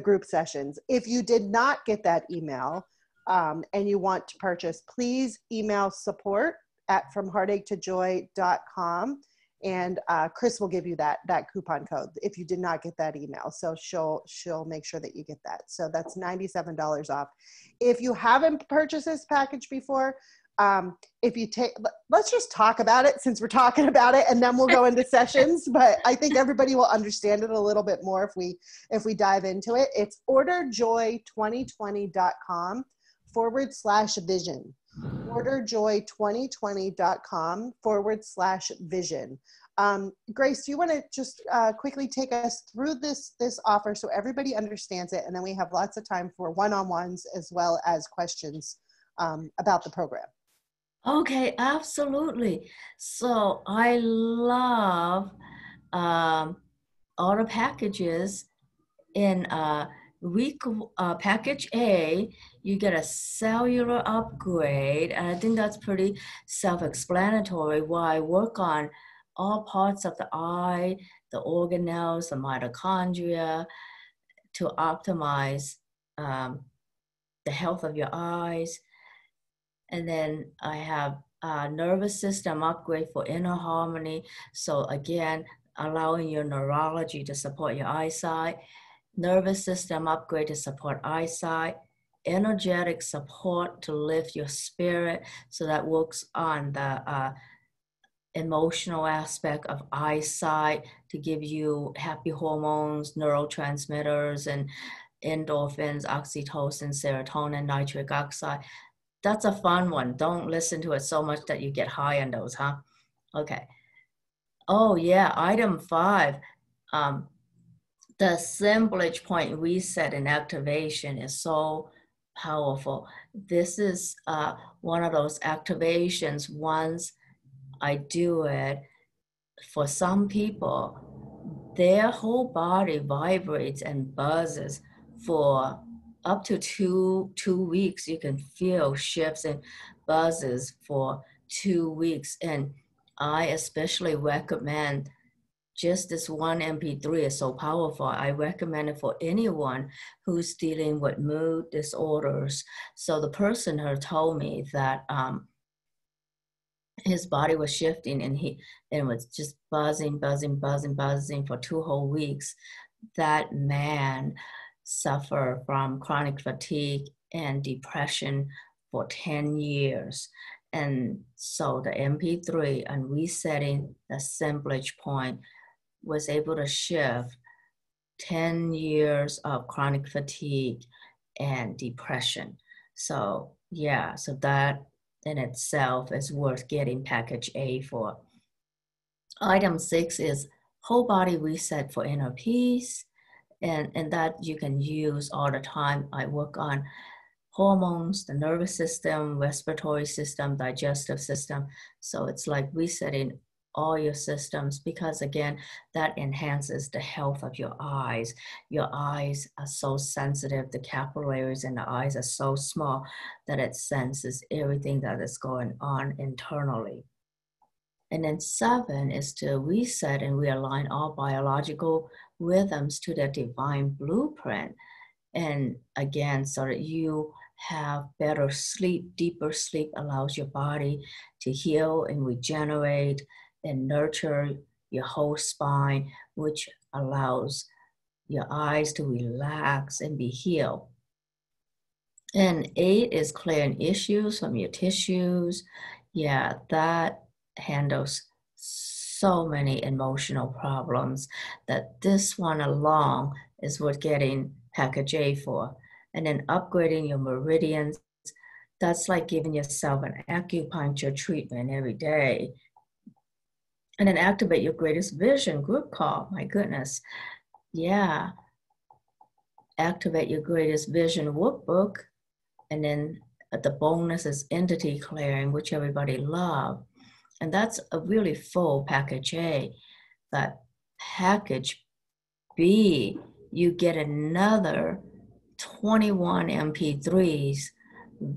[SPEAKER 2] group sessions. If you did not get that email and you want to purchase, please email support@fromheartache2joy.com, and Chris will give you that coupon code if you did not get that email. So she'll make sure that you get that. So that's $97 off. If you haven't purchased this package before, if you let's just talk about it since we're talking about it, and then we'll go into sessions. But I think everybody will understand it a little bit more if we dive into it. It's orderjoy2020.com/vision. orderjoy2020.com/vision. Grace, do you want to just quickly take us through this offer so everybody understands it, and then we have lots of time for one-on-ones as well as questions about the program.
[SPEAKER 1] Okay, absolutely. So I love all the packages in week package A. You get a cellular upgrade, and I think that's pretty self-explanatory. Why I work on all parts of the eye, the organelles, the mitochondria, to optimize the health of your eyes. And then I have a nervous system upgrade for inner harmony. So again, allowing your neurology to support your eyesight. Nervous system upgrade to support eyesight. Energetic support to lift your spirit. So that works on the emotional aspect of eyesight to give you happy hormones, neurotransmitters, and endorphins, oxytocin, serotonin, nitric oxide. That's a fun one. Don't listen to it so much that you get high on those, huh? Okay. Oh yeah, item 5. The assemblage point reset and activation is so powerful. This is one of those activations. Once I do it, for some people, their whole body vibrates and buzzes for up to two weeks. You can feel shifts and buzzes for 2 weeks. And I especially recommend just this one MP3 is so powerful. I recommend it for anyone who's dealing with mood disorders. So the person who told me that his body was shifting and was just buzzing for 2 whole weeks. That man suffered from chronic fatigue and depression for 10 years. And so the MP3 and resetting the assemblage point was able to shift 10 years of chronic fatigue and depression. So yeah, so that in itself is worth getting package A for. Item 6 is whole body reset for inner peace. And that you can use all the time. I work on hormones, the nervous system, respiratory system, digestive system. So it's like resetting all your systems because again, that enhances the health of your eyes. Your eyes are so sensitive. The capillaries in the eyes are so small that it senses everything that is going on internally. And then 7 is to reset and realign all biological rhythms to their divine blueprint. And again, so that you have better sleep. Deeper sleep allows your body to heal and regenerate and nurture your whole spine, which allows your eyes to relax and be healed. And 8 is clearing issues from your tissues. Yeah, that handles so many emotional problems that this one alone is worth getting package A for. And then upgrading your meridians, that's like giving yourself an acupuncture treatment every day. And then activate your greatest vision group call. My goodness. Yeah. Activate your greatest vision workbook. And then the bonus is entity clearing, which everybody loves. And that's a really full package A. But package B, you get another 21 MP3s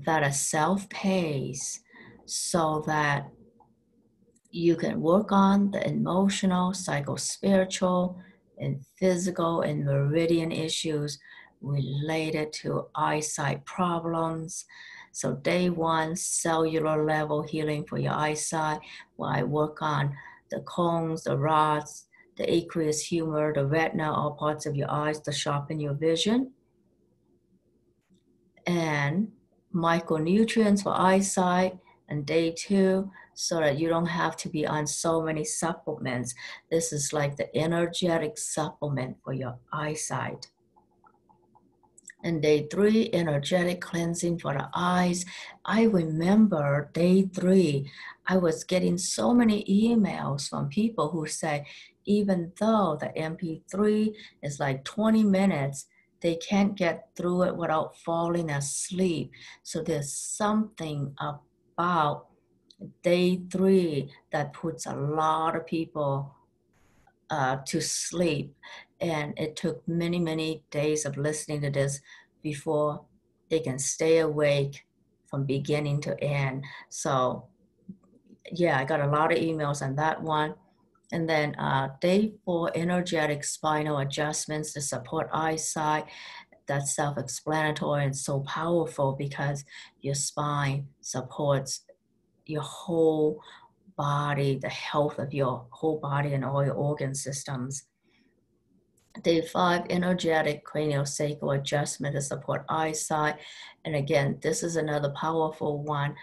[SPEAKER 1] that are self-paced so that you can work on the emotional, psycho-spiritual, and physical and meridian issues related to eyesight problems. So day 1, cellular level healing for your eyesight, where I work on the cones, the rods, the aqueous humor, the retina, all parts of your eyes to sharpen your vision. And micronutrients for eyesight, and day 2, so that you don't have to be on so many supplements. This is like the energetic supplement for your eyesight. And day 3, energetic cleansing for the eyes. I remember day 3, I was getting so many emails from people who say, even though the MP3 is like 20 minutes, they can't get through it without falling asleep. So there's something about day 3 that puts a lot of people to sleep. And it took many, many days of listening to this before they can stay awake from beginning to end. So yeah, I got a lot of emails on that one. And then day 4, energetic spinal adjustments to support eyesight. That's self-explanatory and so powerful because your spine supports your whole body, the health of your whole body and all your organ systems. Day 5, energetic craniosacral adjustment to support eyesight. And again, this is another powerful one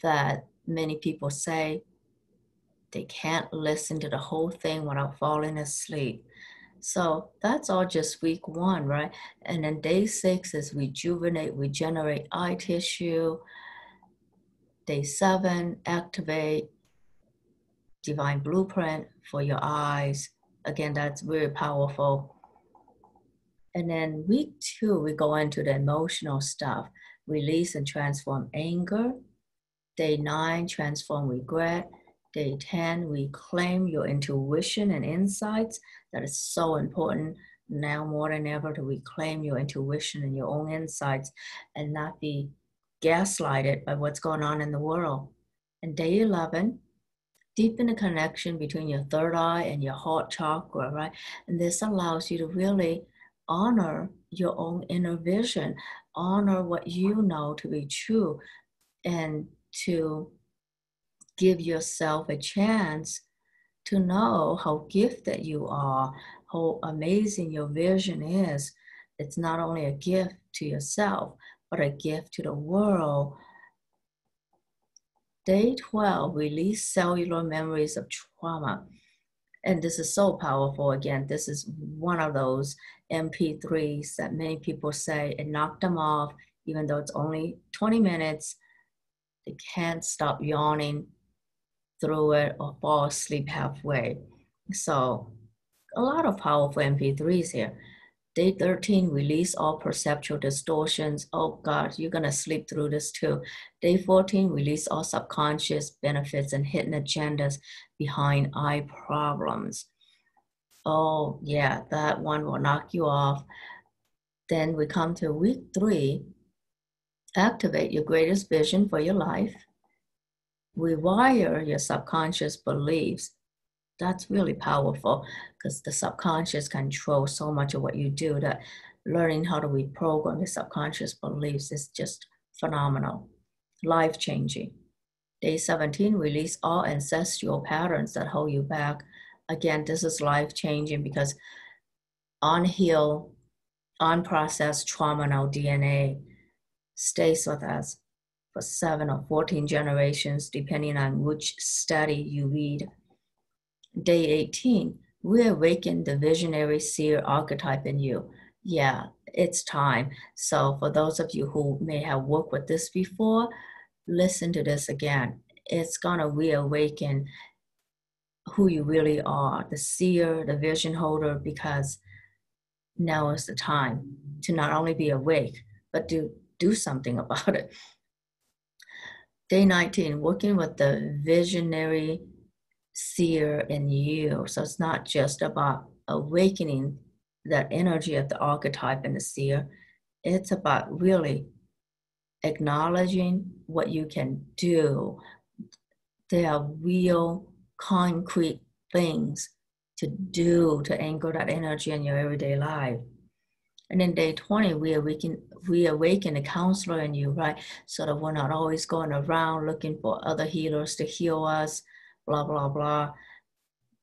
[SPEAKER 1] that many people say they can't listen to the whole thing without falling asleep. So that's all just week 1, right? And then day 6 is rejuvenate, regenerate eye tissue. Day 7, activate divine blueprint for your eyes. Again, that's very powerful. And then week 2, we go into the emotional stuff. Release and transform anger. Day 9, transform regret. Day 10, reclaim your intuition and insights. That is so important now more than ever to reclaim your intuition and your own insights and not be gaslighted by what's going on in the world. And day 11, deepen the connection between your third eye and your heart chakra, right? And this allows you to really honor your own inner vision, honor what you know to be true, and to give yourself a chance to know how gifted you are, how amazing your vision is. It's not only a gift to yourself, but a gift to the world. Day 12, release cellular memories of trauma. And this is so powerful. Again, this is one of those MP3s that many people say it knocked them off, even though it's only 20 minutes. They can't stop yawning through it or fall asleep halfway. So a lot of powerful MP3s here. Day 13, release all perceptual distortions. Oh God, you're gonna sleep through this too. Day 14, release all subconscious benefits and hidden agendas behind eye problems. Oh yeah, that one will knock you off. Then we come to week 3, activate your greatest vision for your life. Rewire your subconscious beliefs. That's really powerful because the subconscious controls so much of what you do that learning how to reprogram your subconscious beliefs is just phenomenal, life-changing. Day 17, release all ancestral patterns that hold you back. Again, this is life-changing because unhealed, unprocessed trauma in our DNA stays with us for 7 or 14 generations, depending on which study you read. Day 18, reawaken the visionary seer archetype in you. Yeah, it's time. So for those of you who may have worked with this before, listen to this again. It's gonna reawaken who you really are, the seer, the vision holder, because now is the time to not only be awake, but to do something about it. Day 19, working with the visionary seer in you. So it's not just about awakening that energy of the archetype and the seer. It's about really acknowledging what you can do. There are real concrete things to do to anchor that energy in your everyday life. And then day 20, we awaken the counselor in you, right? So that we're not always going around looking for other healers to heal us, blah, blah, blah.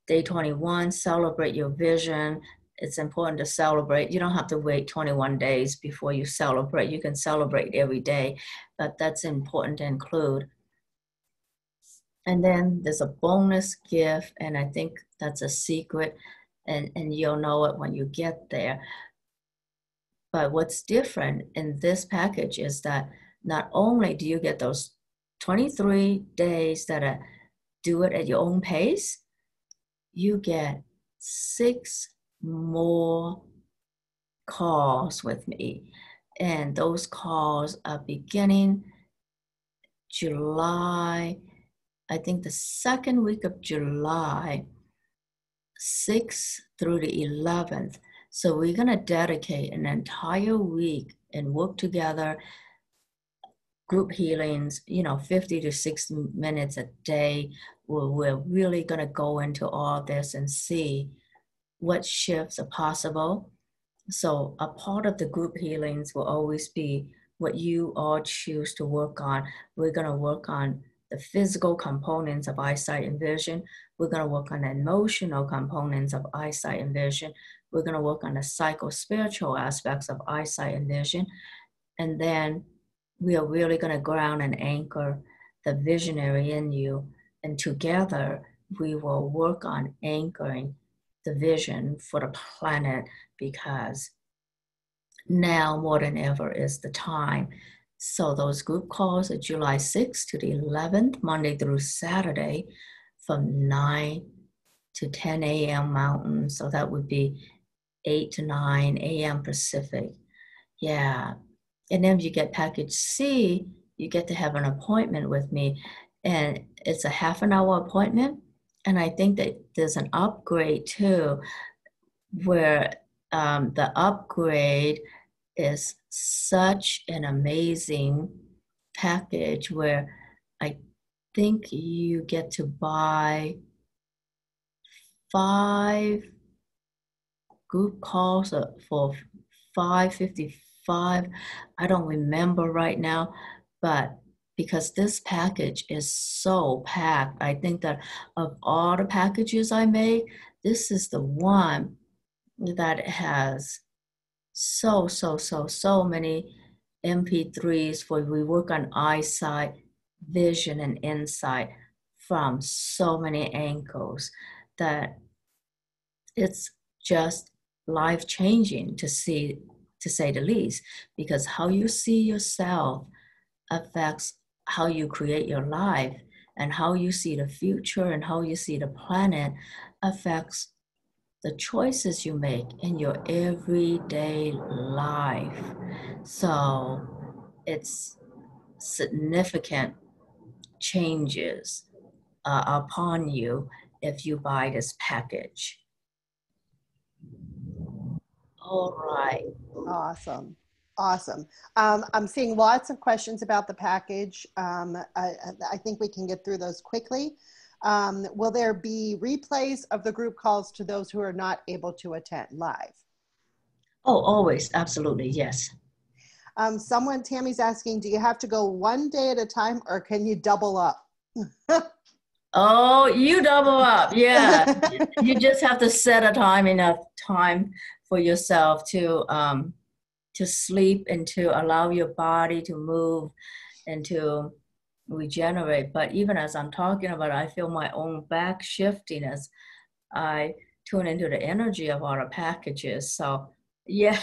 [SPEAKER 1] Day 21, celebrate your vision. It's important to celebrate. You don't have to wait 21 days before you celebrate. You can celebrate every day, but that's important to include. And then there's a bonus gift, and I think that's a secret, and you'll know it when you get there. But what's different in this package is that not only do you get those 23 days that do it at your own pace, you get 6 more calls with me. And those calls are beginning July, I think the second week of July, 6th through the 11th. So we're going to dedicate an entire week and work together, group healings, 50 to 60 minutes a day. We're really going to go into all this and see what shifts are possible. So a part of the group healings will always be what you all choose to work on. We're going to work on the physical components of eyesight and vision. We're going to work on the emotional components of eyesight and vision. We're going to work on the psycho-spiritual aspects of eyesight and vision. And then we are really going to ground and anchor the visionary in you. And together, we will work on anchoring the vision for the planet, because now more than ever is the time. So those group calls are July 6th to the 11th, Monday through Saturday, from 9 to 10 a.m. Mountain. So that would be 8 to 9 a.m. Pacific. Yeah. And then you get package C, you get to have an appointment with me. And it's a half an hour appointment. And I think that there's an upgrade too, where the upgrade is such an amazing package where I think you get to buy 5 group calls for $555. I don't remember right now, but because this package is so packed, I think that of all the packages I make, this is the one that has so many MP3s for we work on eyesight, vision, and insight from so many angles that it's just life-changing to say the least, because how you see yourself affects how you create your life, and how you see the future and how you see the planet affects the choices you make in your everyday life. So it's significant changes upon you if you buy this package. All right.
[SPEAKER 2] Awesome. Awesome. I'm seeing lots of questions about the package. I think we can get through those quickly. Will there be replays of the group calls to those who are not able to attend live?
[SPEAKER 1] Oh, always. Absolutely. Yes.
[SPEAKER 2] Tammy's asking, do you have to go one day at a time or can you double up?
[SPEAKER 1] Oh, you double up. Yeah. You just have to set enough time for yourself to sleep and to allow your body to move and to regenerate. But even as I'm talking about it, I feel my own back shifting as I tune into the energy of all the packages. So yeah.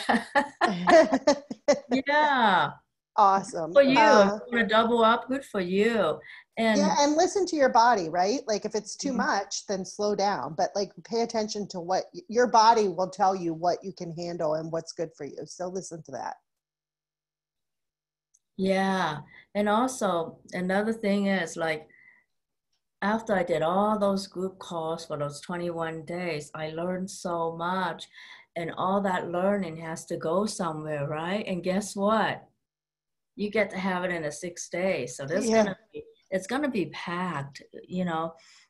[SPEAKER 1] Yeah.
[SPEAKER 2] Awesome.
[SPEAKER 1] For you, if you want to double up, good for you.
[SPEAKER 2] Yeah, and listen to your body, right? Like if it's too
[SPEAKER 1] Mhm.
[SPEAKER 2] much, then slow down. But like pay attention to what your body will tell you what you can handle and what's good for you. So listen to that.
[SPEAKER 1] Yeah. And also another thing is like after I did all those group calls for those 21 days, I learned so much. And all that learning has to go somewhere, right? And guess what? You get to have it in a 6 days. So
[SPEAKER 2] Yeah.
[SPEAKER 1] it's gonna be packed,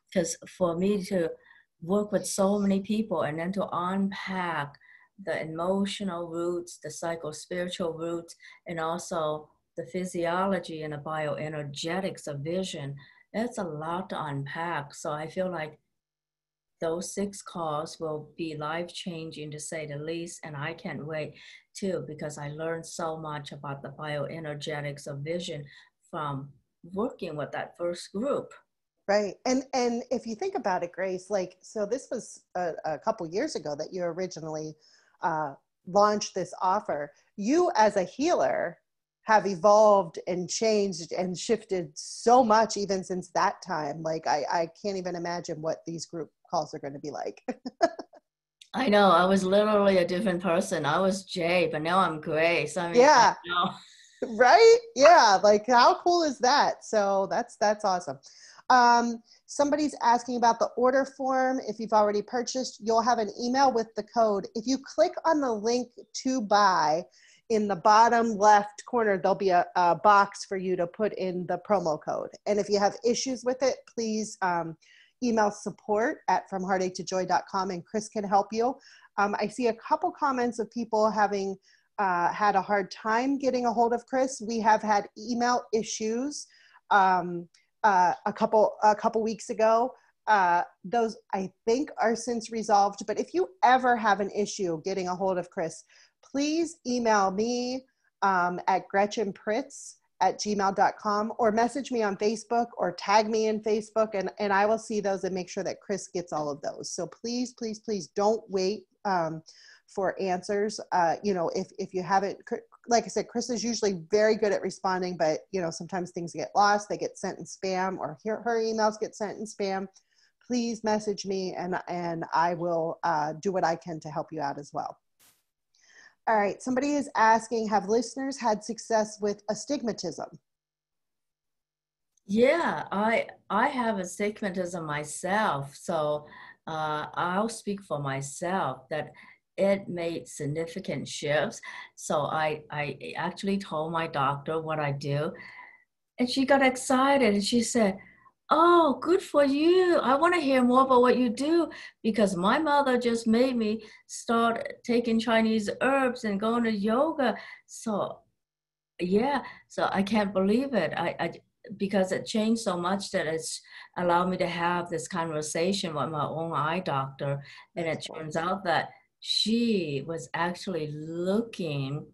[SPEAKER 1] because for me to work with so many people and then to unpack the emotional roots, the psycho-spiritual roots, and also the physiology and the bioenergetics of vision, it's a lot to unpack. So I feel like those 6 calls will be life-changing to say the least, and I can't wait too, because I learned so much about the bioenergetics of vision from working with that first group.
[SPEAKER 2] Right. And if you think about it, Grace, like, so this was a couple years ago that you originally launched this offer, you as a healer have evolved and changed and shifted so much even since that time. Like I can't even imagine what these group calls are going to be like.
[SPEAKER 1] I know. I was literally a different person. I was Jay, but now I'm Grace. I mean, I
[SPEAKER 2] Yeah.
[SPEAKER 1] know.
[SPEAKER 2] Right? Yeah. Like how cool is that? So that's awesome. Somebody's asking about the order form. If you've already purchased, you'll have an email with the code. If you click on the link to buy in the bottom left corner, there'll be a box for you to put in the promo code. And if you have issues with it, please email support@fromheartache2joy.com and Chris can help you. I see a couple comments of people having had a hard time getting a hold of Chris. We have had email issues a couple weeks ago. Those I think are since resolved, but if you ever have an issue getting a hold of Chris, please email me at gretchenpritz@gmail.com or message me on Facebook or tag me in Facebook, and I will see those and make sure that Chris gets all of those. So please, please, please don't wait for answers. If you haven't, like I said, Chris is usually very good at responding, but sometimes things get lost, they get sent in spam, or her emails get sent in spam. Please message me and I will do what I can to help you out as well. All right, somebody is asking, have listeners had success with astigmatism?
[SPEAKER 1] Yeah, I have astigmatism myself, so I'll speak for myself that it made significant shifts. So I actually told my doctor what I do, and she got excited and she said, "Oh, good for you. I want to hear more about what you do because my mother just made me start taking Chinese herbs and going to yoga." So yeah, so I can't believe it. Because it changed so much that it's allowed me to have this conversation with my own eye doctor. And it turns out that she was actually looking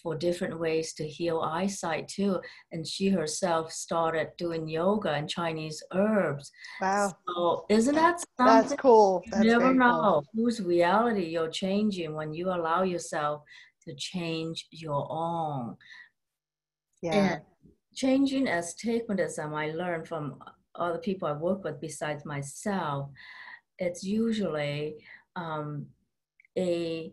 [SPEAKER 1] for different ways to heal eyesight too. And she herself started doing yoga and Chinese herbs.
[SPEAKER 2] Wow.
[SPEAKER 1] So isn't that
[SPEAKER 2] That's
[SPEAKER 1] something?
[SPEAKER 2] cool.
[SPEAKER 1] You
[SPEAKER 2] That's
[SPEAKER 1] never
[SPEAKER 2] very cool.
[SPEAKER 1] know whose reality you're changing when you allow yourself to change your own.
[SPEAKER 2] Yeah.
[SPEAKER 1] And changing astigmatism, I learned from other people I work with besides myself, it's usually um, a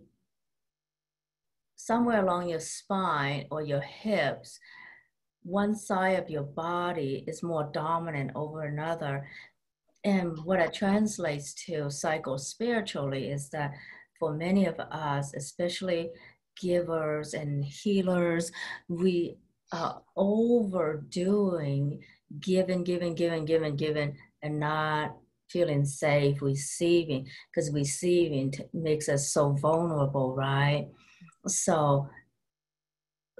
[SPEAKER 1] somewhere along your spine or your hips, one side of your body is more dominant over another. And what it translates to psycho-spiritually is that for many of us, especially givers and healers, we are overdoing giving, and not feeling safe receiving, because receiving makes us so vulnerable, right? So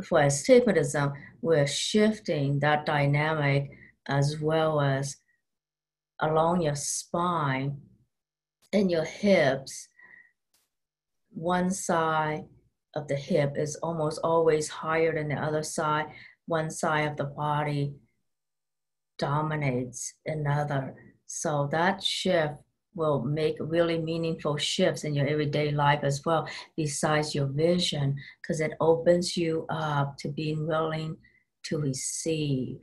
[SPEAKER 1] for astigmatism, we're shifting that dynamic as well as along your spine and your hips. One side of the hip is almost always higher than the other side. One side of the body dominates another. So that shift will make really meaningful shifts in your everyday life as well, besides your vision, because it opens you up to being willing to receive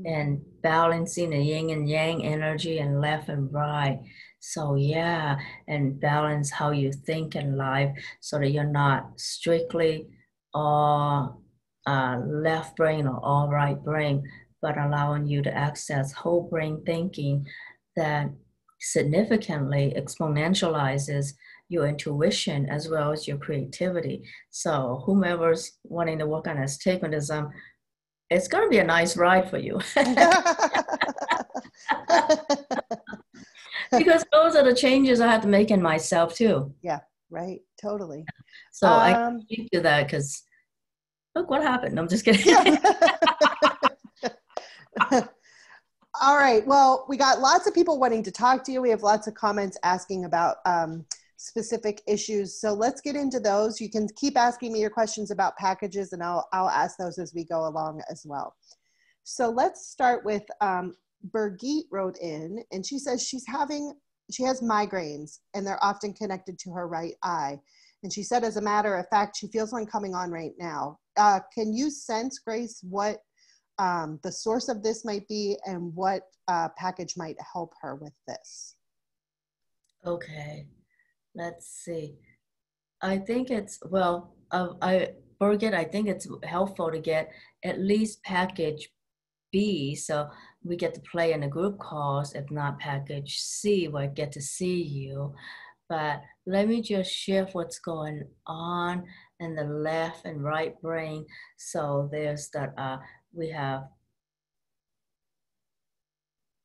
[SPEAKER 1] and balancing the yin and yang energy and left and right. So yeah, and balance how you think in life so that you're not strictly all left brain or all right brain, but allowing you to access whole brain thinking that significantly exponentializes your intuition as well as your creativity. So whomever's wanting to work on astigmatism, it's going to be a nice ride for you. Because those are the changes I have to make in myself too.
[SPEAKER 2] Yeah, right. Totally.
[SPEAKER 1] So I speak to that because look what happened. I'm just kidding.
[SPEAKER 2] Yeah. All right. Well, we got lots of people wanting to talk to you. We have lots of comments asking about specific issues. So let's get into those. You can keep asking me your questions about packages and I'll ask those as we go along as well. So let's start with Birgit wrote in and she says she's having she has migraines, and they're often connected to her right eye. And she said, as a matter of fact, she feels one coming on right now. Can you sense, Grace, what the source of this might be and what package might help her with this?
[SPEAKER 1] Okay, let's see. I think it's, well, Birgit, I think it's helpful to get at least package B, so we get to play in the group calls. If not package C, we'll get to see you. But let me just shift what's going on in the left and right brain. So there's that, we have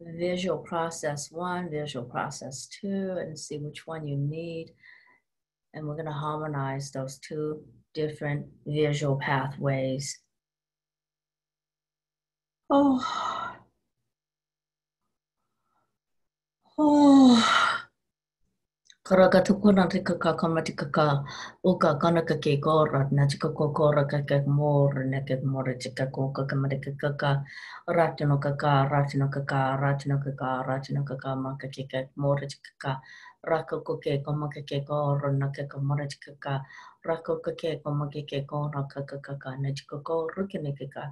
[SPEAKER 1] visual process 1, visual process 2, and see which one you need. And we're gonna harmonize those two different visual pathways. Oh. Oh. Karaga tukuna tikaka kamatikaka uka kanaka ke gora na tikako kora kaka mor na ke mor tikako kaka matikaka ratino kaka ratino kaka ratino kaka ratino kaka maka ke mor tikaka rako ke komaka ke gora na ke mor tikaka rako ke komaka ke gora kaka kaka na tikako rukine kaka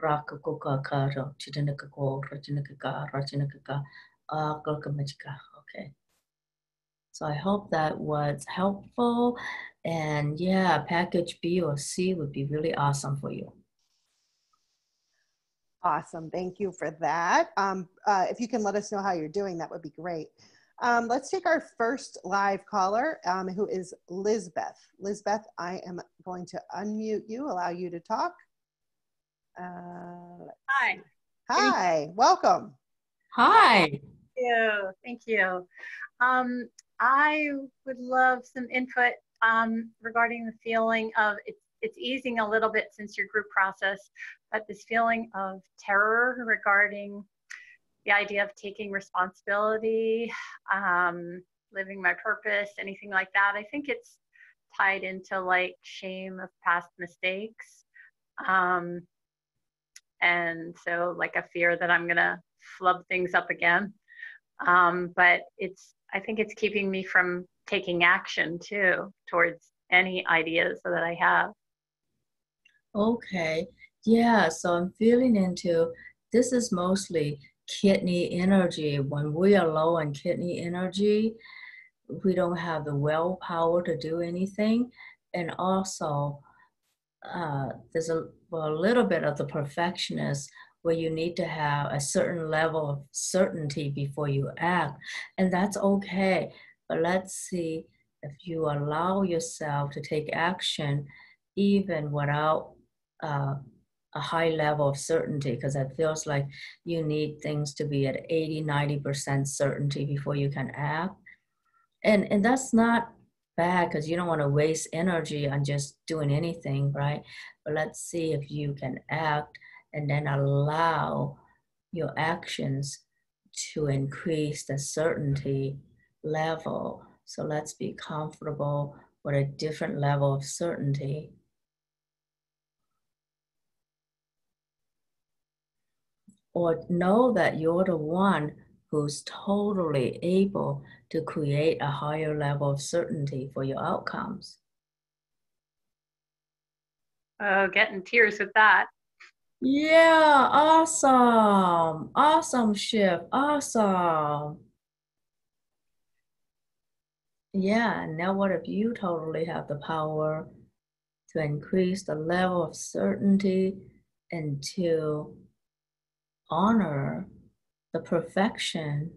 [SPEAKER 1] rako kaka ro titina kako ratina kaka kaka matika. Okay. So I hope that was helpful. And yeah, package B or C would be really awesome for you.
[SPEAKER 2] Awesome. Thank you for that. If you can let us know how you're doing, that would be great. Let's take our first live caller, who is Lizbeth. Lizbeth, I am going to unmute you, allow you to talk.
[SPEAKER 3] Hi.
[SPEAKER 2] Hi, welcome.
[SPEAKER 1] Hi.
[SPEAKER 3] Thank you. Thank you. I would love some input regarding the feeling of it's easing a little bit since your group process, but this feeling of terror regarding the idea of taking responsibility, living my purpose, anything like that. I think it's tied into like shame of past mistakes. And so like a fear that I'm gonna flub things up again. But I think it's keeping me from taking action too towards any ideas that I have.
[SPEAKER 1] Okay. Yeah, so I'm feeling into, this is mostly kidney energy. When we are low on kidney energy, we don't have the willpower to do anything. And also, there's a little bit of the perfectionist where you need to have a certain level of certainty before you act. And that's okay. But let's see if you allow yourself to take action even without a high level of certainty, because it feels like you need things to be at 80-90% certainty before you can act. And that's not bad, because you don't want to waste energy on just doing anything, right? But let's see if you can act and then allow your actions to increase the certainty level. So let's be comfortable with a different level of certainty. Or know that you're the one who's totally able to create a higher level of certainty for your outcomes.
[SPEAKER 3] Oh, getting tears with that.
[SPEAKER 1] Yeah, awesome. Awesome shift. Awesome. Yeah, now what if you totally have the power to increase the level of certainty and to honor the perfection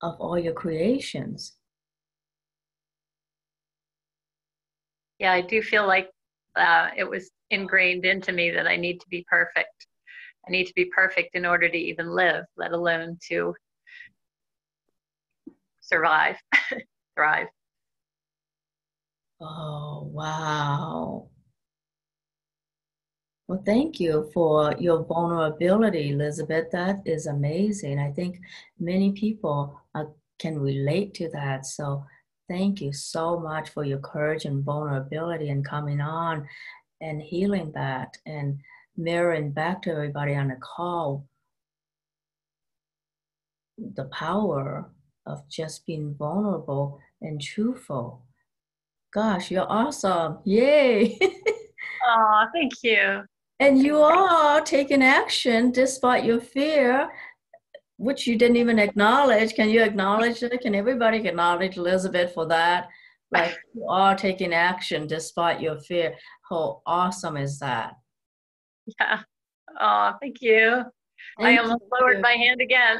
[SPEAKER 1] of all your creations?
[SPEAKER 3] Yeah, I do feel like it was ingrained into me that I need to be perfect. I need to be perfect in order to even live, let alone to survive, thrive.
[SPEAKER 1] Oh, wow. Well, thank you for your vulnerability, Elizabeth. That is amazing. I think many people can relate to that. So thank you so much for your courage and vulnerability and coming on and healing that and mirroring back to everybody on the call the power of just being vulnerable and truthful. Gosh, you're awesome. Yay.
[SPEAKER 3] Oh, thank you.
[SPEAKER 1] And you are taking action despite your fear, which you didn't even acknowledge. Can you acknowledge it? Can everybody acknowledge Elizabeth for that? Like, you are taking action despite your fear. How awesome is that?
[SPEAKER 3] Yeah. Oh, thank you. I
[SPEAKER 1] Thank
[SPEAKER 3] almost
[SPEAKER 1] you.
[SPEAKER 3] lowered my hand again.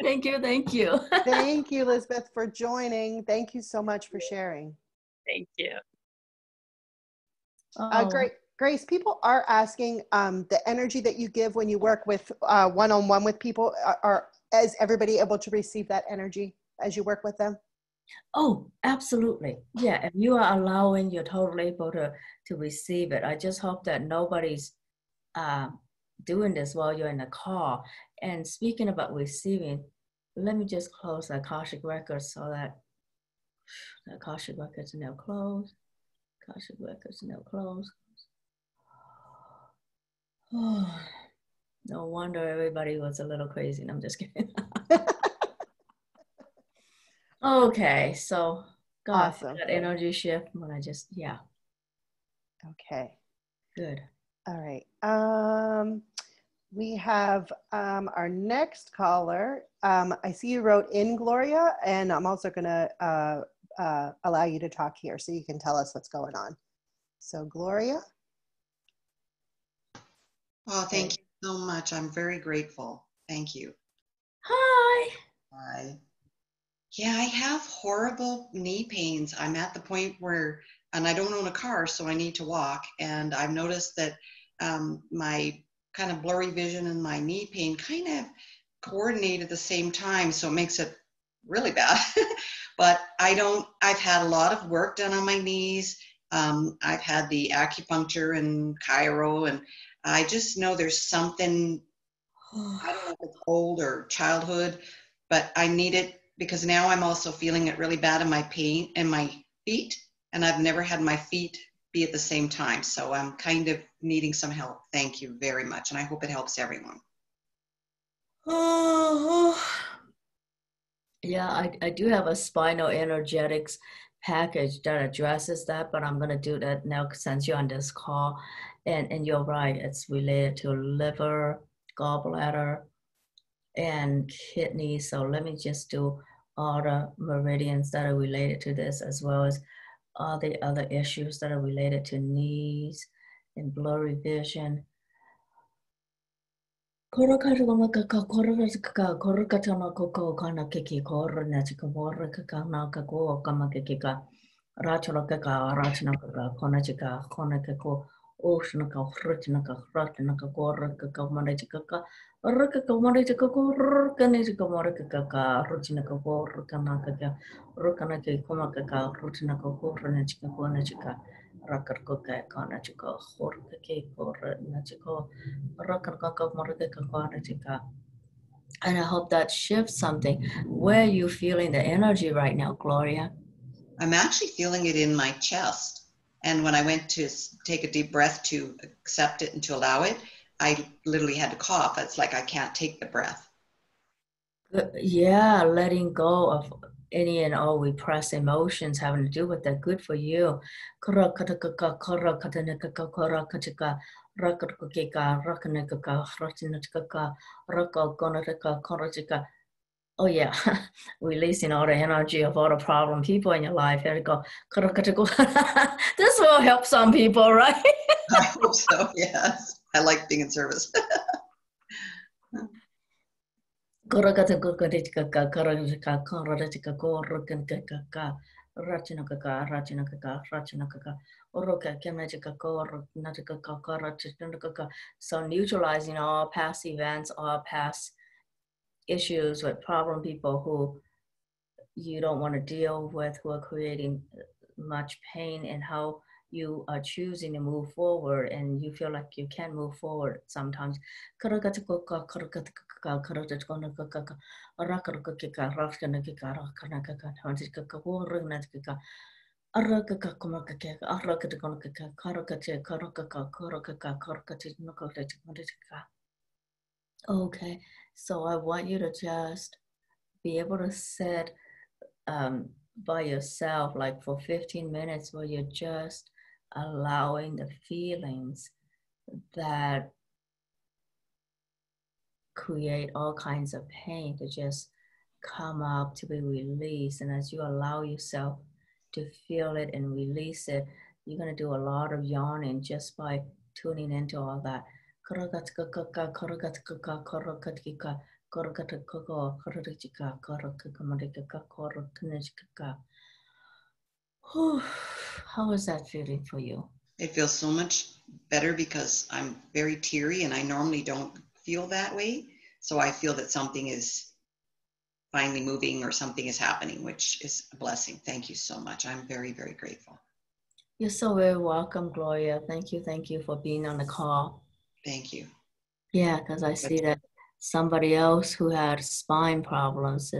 [SPEAKER 1] Thank you. Thank you.
[SPEAKER 2] Thank you, Elizabeth, for joining. Thank you so much for sharing.
[SPEAKER 3] Thank you.
[SPEAKER 2] Great. Grace, people are asking the energy that you give when you work with one-on-one with people. Is everybody able to receive that energy as you work with them?
[SPEAKER 1] Oh, absolutely. Yeah, if you are allowing, you're totally able to receive it. I just hope that nobody's doing this while you're in the car. And speaking about receiving, let me just close the Akashic records so that the Akashic records are now closed. Akashic records are now closed. Oh, no wonder everybody was a little crazy. I'm just kidding. Okay, so gosh,
[SPEAKER 2] Awesome.
[SPEAKER 1] that energy shift when I just, yeah.
[SPEAKER 2] Okay.
[SPEAKER 1] Good.
[SPEAKER 2] All right. We have our next caller. I see you wrote in, Gloria, and I'm also going to allow you to talk here so you can tell us what's going on. So, Gloria.
[SPEAKER 4] Oh, thank you so much. I'm very grateful. Thank you.
[SPEAKER 1] Hi.
[SPEAKER 4] Hi. Yeah, I have horrible knee pains. I'm at the point where, and I don't own a car, so I need to walk. And I've noticed that my kind of blurry vision and my knee pain kind of coordinate at the same time. So it makes it really bad. But I've had a lot of work done on my knees. I've had the acupuncture and chiro, and I just know there's something, I don't know if it's old or childhood, but I need it because now I'm also feeling it really bad in my pain in my feet, and I've never had my feet be at the same time. So I'm kind of needing some help. Thank you very much. And I hope it helps everyone.
[SPEAKER 1] Yeah, I do have a spinal energetics package that addresses that, but I'm going to do that now since you're on this call. And you're right, it's related to liver, gallbladder, and kidney. So let me just do all the meridians that are related to this, as well as all the other issues that are related to knees and blurry vision. And I hope that shifts something. Where are you feeling the energy right now, Gloria?
[SPEAKER 4] I'm actually feeling it in my chest. And when I went to take a deep breath to accept it and to allow it, I literally had to cough. It's like I can't take the breath.
[SPEAKER 1] Yeah, letting go of any and all repressed emotions having to do with that. Good for you. Oh yeah, releasing all the energy of all the problem people in your life. Here we go. This will help some people, right?
[SPEAKER 4] I hope so, yes. I like being in service.
[SPEAKER 1] So neutralizing all past events, all past issues with problem people who you don't want to deal with, who are creating much pain, and how you are choosing to move forward and you feel like you can move forward sometimes. Okay, so I want you to just be able to sit by yourself, like for 15 minutes, where you're just allowing the feelings that create all kinds of pain to just come up, to be released. And as you allow yourself to feel it and release it, you're going to do a lot of yawning just by tuning into all that. How is that feeling for you?
[SPEAKER 4] It feels so much better because I'm very teary and I normally don't feel that way. So I feel that something is finally moving or something is happening, which is a blessing. Thank you so much. I'm very, very grateful.
[SPEAKER 1] You're so very welcome, Gloria. Thank you for being on the call.
[SPEAKER 4] Thank you.
[SPEAKER 1] Yeah, because I see that somebody else who had spine problems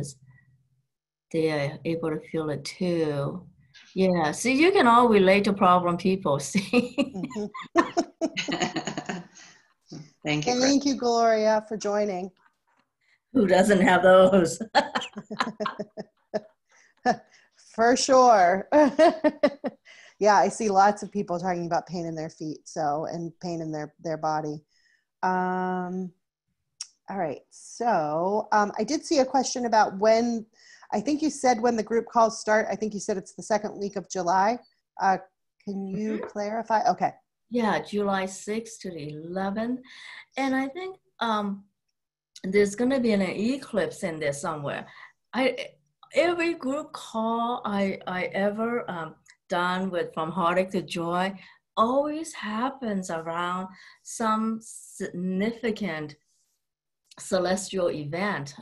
[SPEAKER 1] they are able to feel it too. Yeah, see, you can all relate to problem people, see?
[SPEAKER 4] Thank you.
[SPEAKER 2] Thank you, Gloria, for joining.
[SPEAKER 1] Who doesn't have those?
[SPEAKER 2] For sure. Yeah, I see lots of people talking about pain in their feet, and pain in their body. All right, so I did see a question about when, I think you said when the group calls start. I think you said it's the second week of July. Can you clarify? Okay.
[SPEAKER 1] Yeah, July 6th to the 11th. And I think there's going to be an eclipse in there somewhere. Every group call I ever done with From Heartache to Joy always happens around some significant celestial event.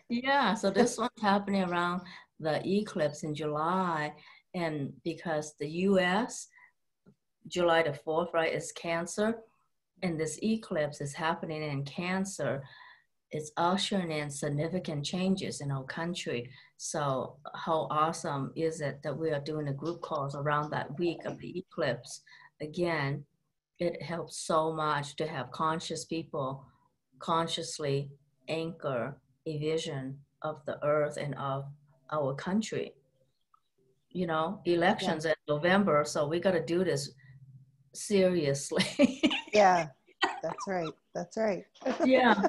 [SPEAKER 1] Yeah, so this one's happening around the eclipse in July, and because the US, July the 4th, right, is Cancer, and this eclipse is happening in Cancer, it's ushering in significant changes in our country. So how awesome is it that we are doing the group calls around that week of the eclipse? Again, it helps so much to have conscious people consciously anchor a vision of the earth and of our country. You know, elections in November, so we got to do this seriously.
[SPEAKER 2] Yeah, that's right. That's right.
[SPEAKER 1] Yeah.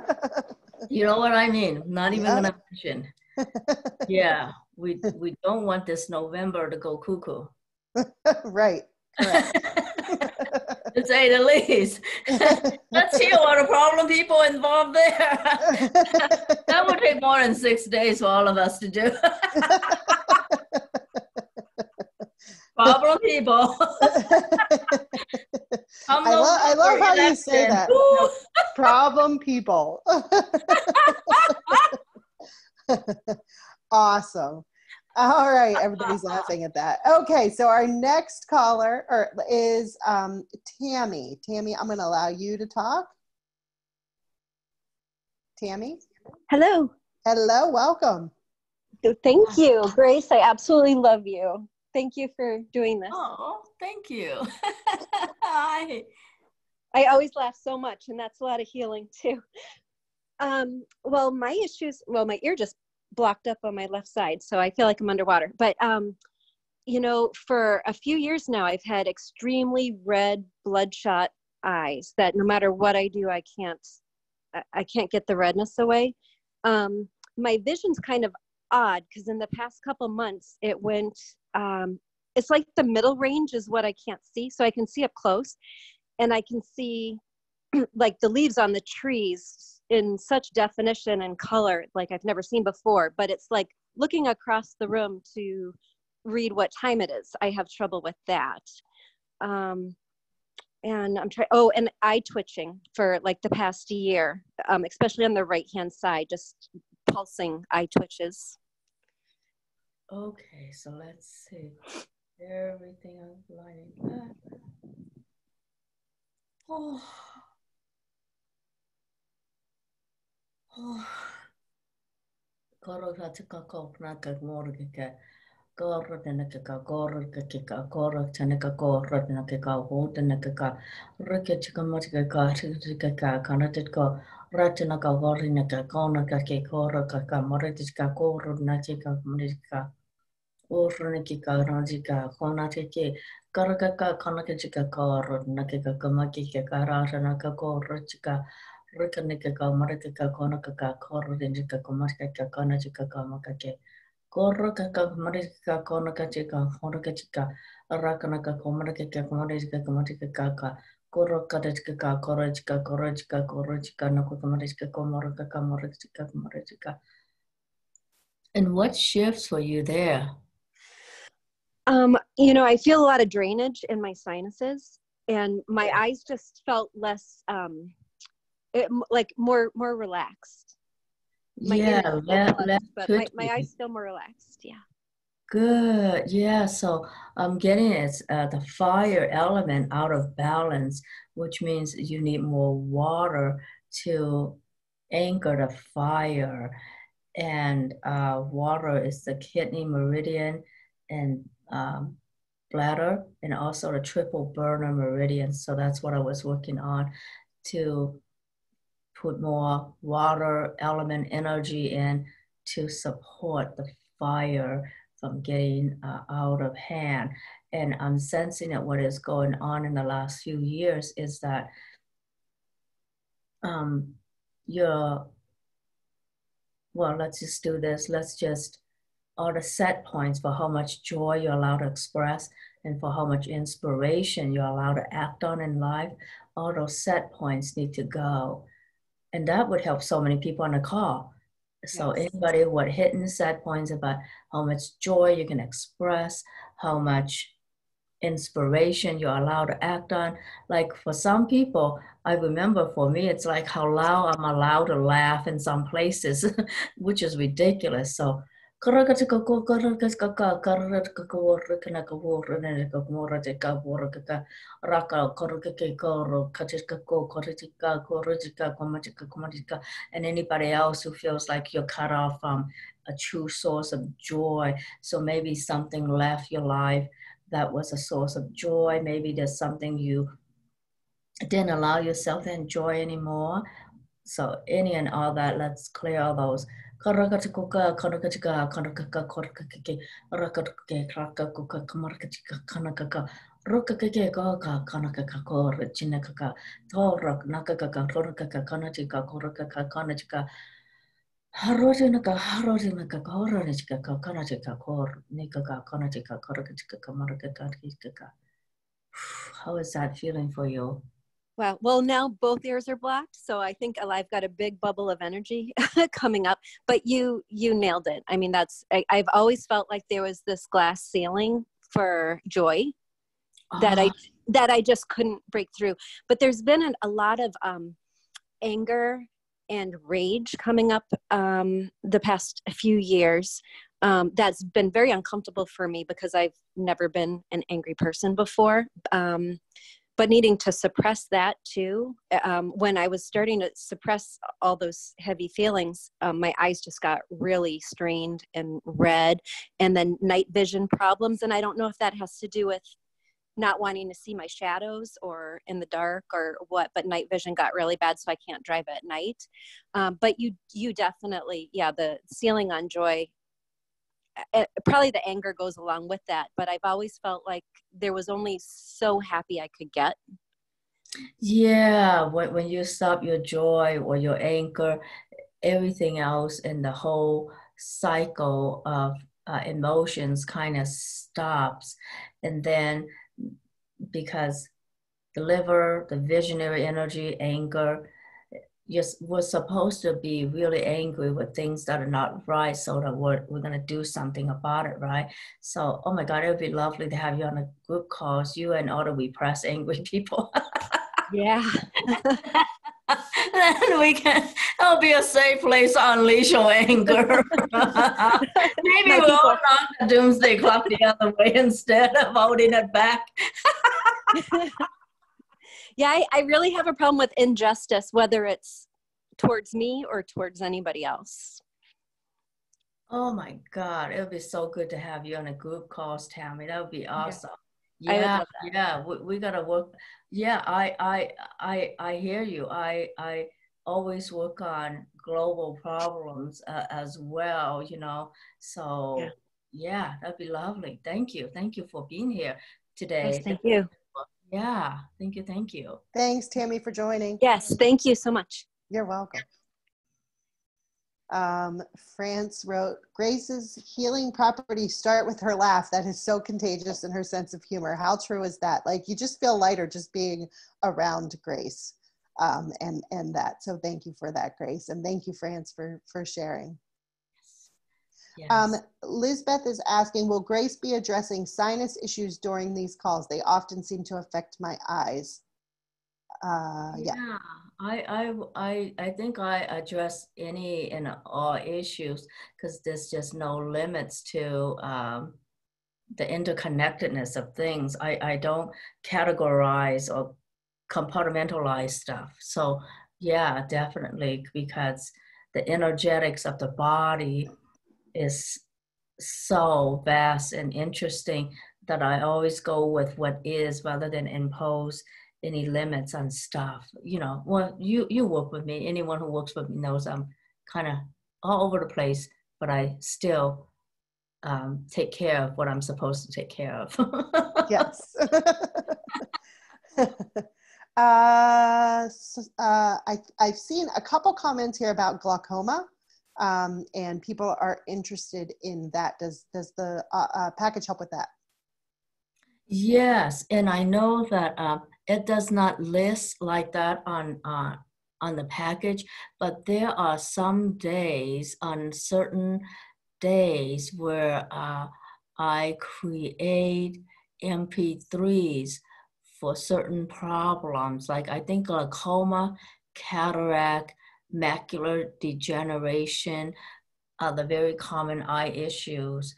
[SPEAKER 1] You know what I mean? Not even gonna mention. Yeah, we don't want this November to go cuckoo.
[SPEAKER 2] Right. Correct.
[SPEAKER 1] To say the least. Let's hear what the problem people involved there. That would take more than 6 days for all of us to do. Problem people.
[SPEAKER 2] I love how you say that. No, problem people. Awesome. All right, everybody's laughing at that. Okay, so our next caller is Tammy. Tammy, I'm going to allow you to talk. Tammy?
[SPEAKER 5] Hello.
[SPEAKER 2] Hello, welcome.
[SPEAKER 5] Thank you, Grace. I absolutely love you. Thank you for doing this.
[SPEAKER 1] Oh, thank you. Hi.
[SPEAKER 5] I always laugh so much, and that's a lot of healing too. Well, my ear just blocked up on my left side, so I feel like I'm underwater. But, you know, for a few years now, I've had extremely red, bloodshot eyes that no matter what I do, I can't get the redness away. My vision's kind of odd because in the past couple months, it went, it's like the middle range is what I can't see. So I can see up close, and I can see like the leaves on the trees in such definition and color like I've never seen before, but it's like looking across the room to read what time it is. I have trouble with that. And I'm trying, and eye twitching for like the past year, especially on the right-hand side, just pulsing eye twitches.
[SPEAKER 1] Okay, so let's see. Everything I'm lining up. Oh. Ratina ka warina ka kona ka ke kora ka ka maritis ka koro na te ka maritika. Uruniki ka ranjika kona te ke karaka ka kanaka chika koro na ke ka kamaki ke ka rara ka koro chika. Rikanika ka marika ka kona ka koro rinjika kamarika ka kona chika kamaka ke. Koro ka marika kona ka chika kona ka chika. Rakana ka komarika ka kamarika kamarika ka. Koro katachika ka korachika no kamarika komarika kamarika kamarika. And what shifts for you there?
[SPEAKER 5] You know, I feel a lot of drainage in my sinuses, and my eyes just felt less, like more relaxed. My my eyes still more relaxed. Yeah.
[SPEAKER 1] Good. Yeah. So I'm getting it's the fire element out of balance, which means you need more water to anchor the fire. And water is the kidney, meridian, and bladder, and also the triple burner meridian. So that's what I was working on, to put more water element energy in to support the fire from getting out of hand. And I'm sensing that what is going on in the last few years is that well, let's just do this. Let's just, all the set points for how much joy you're allowed to express and for how much inspiration you're allowed to act on in life, all those set points need to go. And that would help so many people on the call. So anybody who are hitting set points about how much joy you can express, how much inspiration you're allowed to act on. Like for some people, I remember for me, it's like how loud I'm allowed to laugh in some places, which is ridiculous. So and anybody else who feels like you're cut off from a true source of joy. So maybe something left your life that was a source of joy. Maybe there's something you didn't allow yourself to enjoy anymore. So any and all that, let's clear all those. How is that feeling for you?
[SPEAKER 5] Wow. Well, now both ears are blocked, so I think I've got a big bubble of energy coming up. But you nailed it. I mean, I've always felt like there was this glass ceiling for joy that I just couldn't break through. But there's been a lot of anger and rage coming up the past few years. That's been very uncomfortable for me because I've never been an angry person before. But needing to suppress that too. When I was starting to suppress all those heavy feelings, my eyes just got really strained and red, and then night vision problems. And I don't know if that has to do with not wanting to see my shadows or in the dark or what, but night vision got really bad, so I can't drive at night. But you definitely, the ceiling on joy, probably the anger goes along with that, but I've always felt like there was only so happy I could get.
[SPEAKER 1] Yeah, when you stop your joy or your anger, everything else in the whole cycle of emotions kind of stops. And then because the liver, the visionary energy, anger, we're supposed to be really angry with things that are not right, so that we're going to do something about it, right? So, oh my God, it would be lovely to have you on a group call, you and all the repressed angry people.
[SPEAKER 5] Yeah.
[SPEAKER 1] Then it'll be a safe place to unleash your anger. Maybe we'll all knock the doomsday clock the other way instead of holding it back.
[SPEAKER 5] Yeah, I really have a problem with injustice, whether it's towards me or towards anybody else.
[SPEAKER 1] Oh my God, it would be so good to have you on a group call, Tammy. That would be awesome.
[SPEAKER 5] Yeah, I would love that.
[SPEAKER 1] Yeah, we gotta work. Yeah, I hear you. I always work on global problems as well, you know. So yeah, that'd be lovely. Thank you. Thank you for being here today.
[SPEAKER 5] Yes, thank you.
[SPEAKER 1] Yeah, thank you. Thank you.
[SPEAKER 2] Thanks, Tammy, for joining.
[SPEAKER 5] Yes, thank you so much.
[SPEAKER 2] You're welcome. France wrote, Grace's healing properties start with her laugh. That is so contagious, and her sense of humor. How true is that? Like, you just feel lighter just being around Grace, and that. So thank you for that, Grace. And thank you, France, for sharing.
[SPEAKER 1] Yes.
[SPEAKER 2] Lizbeth is asking, will Grace be addressing sinus issues during these calls? They often seem to affect my eyes. Yeah.
[SPEAKER 1] I think I address any and all issues because there's just no limits to the interconnectedness of things. I don't categorize or compartmentalize stuff. So yeah, definitely, because the energetics of the body is so vast and interesting that I always go with what is rather than impose any limits on stuff. You know, well, you work with me. Anyone who works with me knows I'm kind of all over the place, but I still take care of what I'm supposed to take care of.
[SPEAKER 2] Yes. I've seen a couple comments here about glaucoma, and people are interested in that. Does the package help with that?
[SPEAKER 1] Yes, and I know that it does not list like that on the package, but there are some days, on certain days, where I create MP3s for certain problems, like I think glaucoma, cataract, macular degeneration are the very common eye issues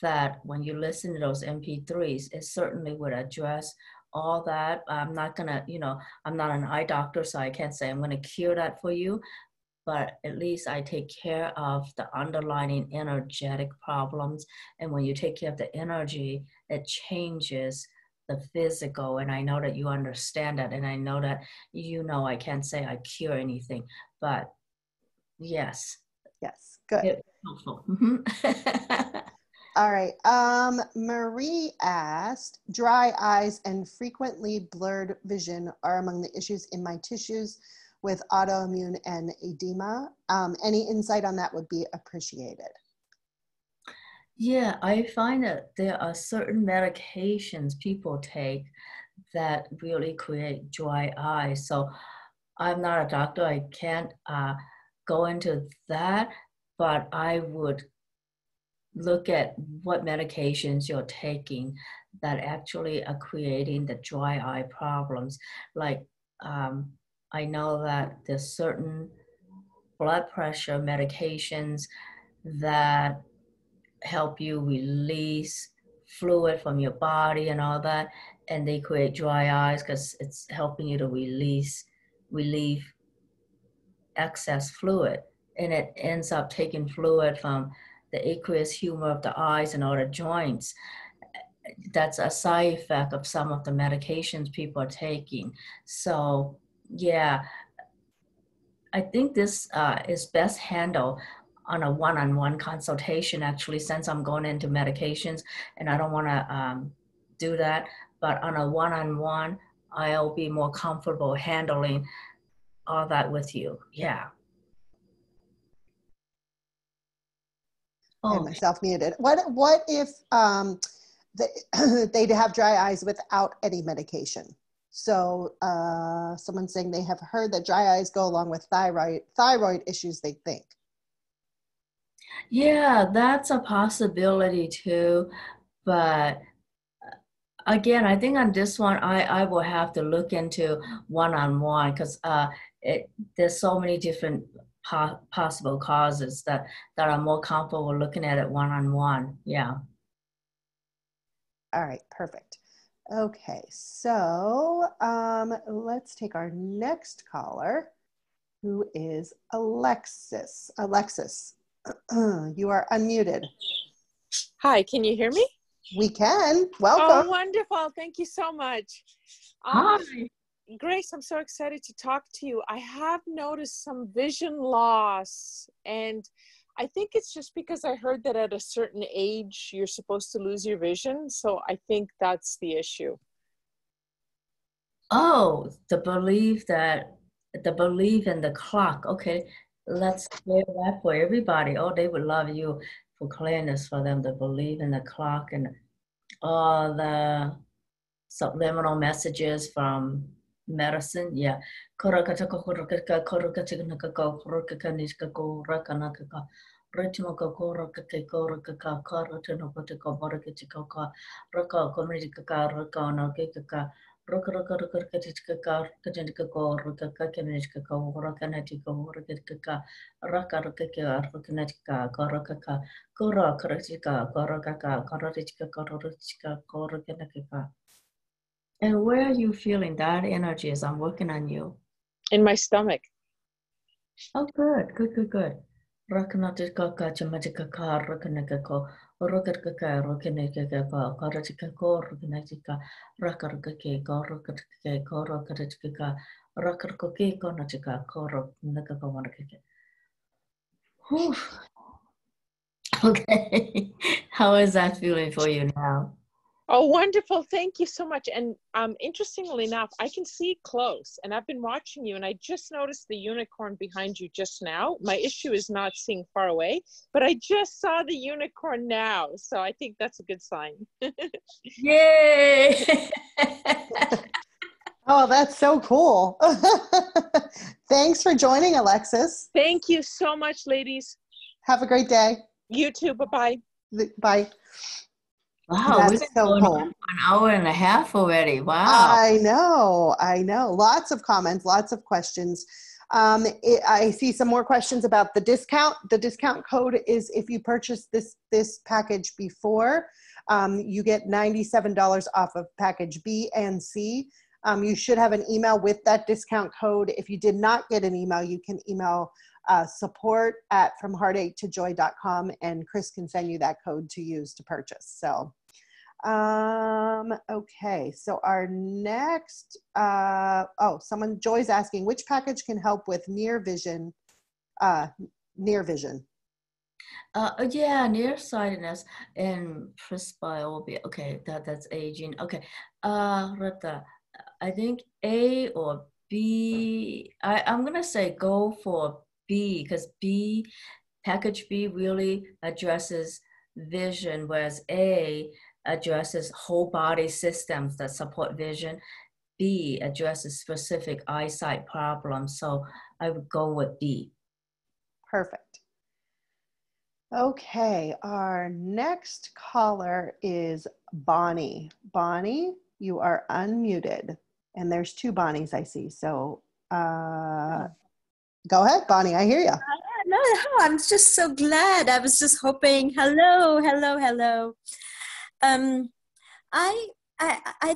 [SPEAKER 1] that when you listen to those MP3s, it certainly would address all that. I'm not gonna, you know, I'm not an eye doctor, so I can't say I'm gonna cure that for you, but at least I take care of the underlying energetic problems. And when you take care of the energy, it changes the physical. And I know that you understand that. And I know that, you know, I can't say I cure anything, but yes.
[SPEAKER 2] Yes, good.
[SPEAKER 1] It's helpful. Mm-hmm.
[SPEAKER 2] All right. Marie asked, dry eyes and frequently blurred vision are among the issues in my tissues with autoimmune and edema. Any insight on that would be appreciated.
[SPEAKER 1] Yeah, I find that there are certain medications people take that really create dry eyes. So I'm not a doctor. I can't go into that, but I would look at what medications you're taking that actually are creating the dry eye problems. Like I know that there's certain blood pressure medications that help you release fluid from your body and all that, and they create dry eyes because it's helping you to relieve excess fluid, and it ends up taking fluid from the aqueous humor of the eyes and all the joints. That's a side effect of some of the medications people are taking. So yeah, I think this is best handled on a one-on-one consultation, actually, since I'm going into medications and I don't want to do that. But on a one-on-one, I'll be more comfortable handling all that with you. Yeah.
[SPEAKER 2] I have myself muted. What if they'd have dry eyes without any medication? So someone's saying they have heard that dry eyes go along with thyroid issues, they think.
[SPEAKER 1] Yeah, that's a possibility too. But again, I think on this one, I will have to look into one-on-one because there's so many different possible causes that I'm more comfortable looking at it one-on-one. Yeah.
[SPEAKER 2] All right, perfect. Okay, so let's take our next caller, who is Alexis. Alexis, you are unmuted.
[SPEAKER 6] Hi, can you hear me?
[SPEAKER 2] We can. Welcome.
[SPEAKER 6] Oh, wonderful. Thank you so much.
[SPEAKER 1] Hi.
[SPEAKER 6] Grace, I'm so excited to talk to you. I have noticed some vision loss, and I think it's just because I heard that at a certain age, you're supposed to lose your vision. So I think that's the issue.
[SPEAKER 1] Oh, the belief in the clock. Okay, let's clear that for everybody. Oh, they would love you for clearing this for them, to believe in the clock and all the subliminal messages from medicine. Yeah. And where are you feeling that energy as I'm working on you?
[SPEAKER 6] In my stomach.
[SPEAKER 1] Oh, good. Whew. Okay. How is that feeling for you now?
[SPEAKER 6] Oh, wonderful. Thank you so much. And interestingly enough, I can see close, and I've been watching you, and I just noticed the unicorn behind you just now. My issue is not seeing far away, but I just saw the unicorn now. So I think that's a good sign.
[SPEAKER 1] Yay!
[SPEAKER 2] Oh, that's so cool. Thanks for joining, Alexis.
[SPEAKER 6] Thank you so much, ladies.
[SPEAKER 2] Have a great day.
[SPEAKER 6] You too. Bye-bye.
[SPEAKER 2] Bye.
[SPEAKER 1] Wow,
[SPEAKER 2] That's
[SPEAKER 1] we've been
[SPEAKER 2] so
[SPEAKER 1] going
[SPEAKER 2] cool.
[SPEAKER 1] on for an hour and a half already. Wow.
[SPEAKER 2] I know. Lots of comments, lots of questions. I see some more questions about the discount. The discount code is if you purchase this package before, you get $97 off of package B and C. You should have an email with that discount code. If you did not get an email, you can email support@fromheartache2joy.com, and Chris can send you that code to use to purchase. So, okay. So our next, Joy's asking, which package can help with near vision?
[SPEAKER 1] Yeah, nearsightedness and presbyopia. Okay, that's aging. Okay, Rita, I think A or B. I'm gonna say go for B, because package B really addresses vision, whereas A addresses whole body systems that support vision. B addresses specific eyesight problems. So I would go with B.
[SPEAKER 2] Perfect. Okay, our next caller is Bonnie. Bonnie, you are unmuted. And there's two Bonnies I see. So go ahead, Bonnie, I hear you.
[SPEAKER 7] No, I'm just so glad. I was just hoping. Hello. I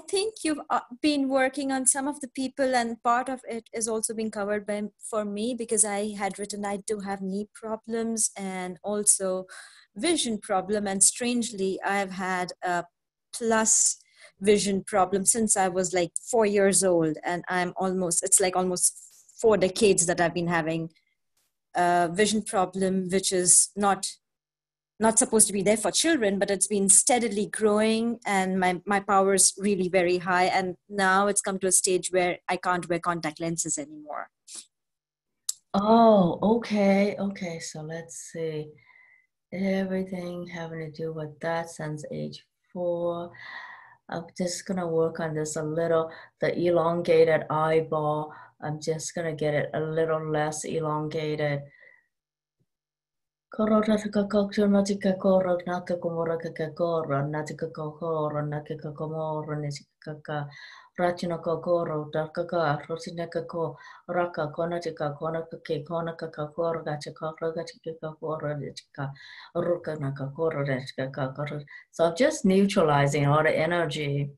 [SPEAKER 7] think you've been working on some of the people, and part of it is also being covered for me, because I had written I do have knee problems and also vision problem, and strangely I've had a plus vision problem since I was like 4 years old, and it's like almost 4 decades that I've been having a vision problem, which is not supposed to be there for children, but it's been steadily growing, and my power is really very high. And now it's come to a stage where I can't wear contact lenses anymore.
[SPEAKER 1] Oh, okay. So let's see. Everything having to do with that since age 4. I'm just gonna work on this a little. The elongated eyeball, I'm just gonna get it a little less elongated. Rachina kokoro dakaka rosineka ko raka konatika konaka ke konaka kakoro gachaka rogachika koro dechika ruka nakakoro dechika. So I'm just neutralizing all the energy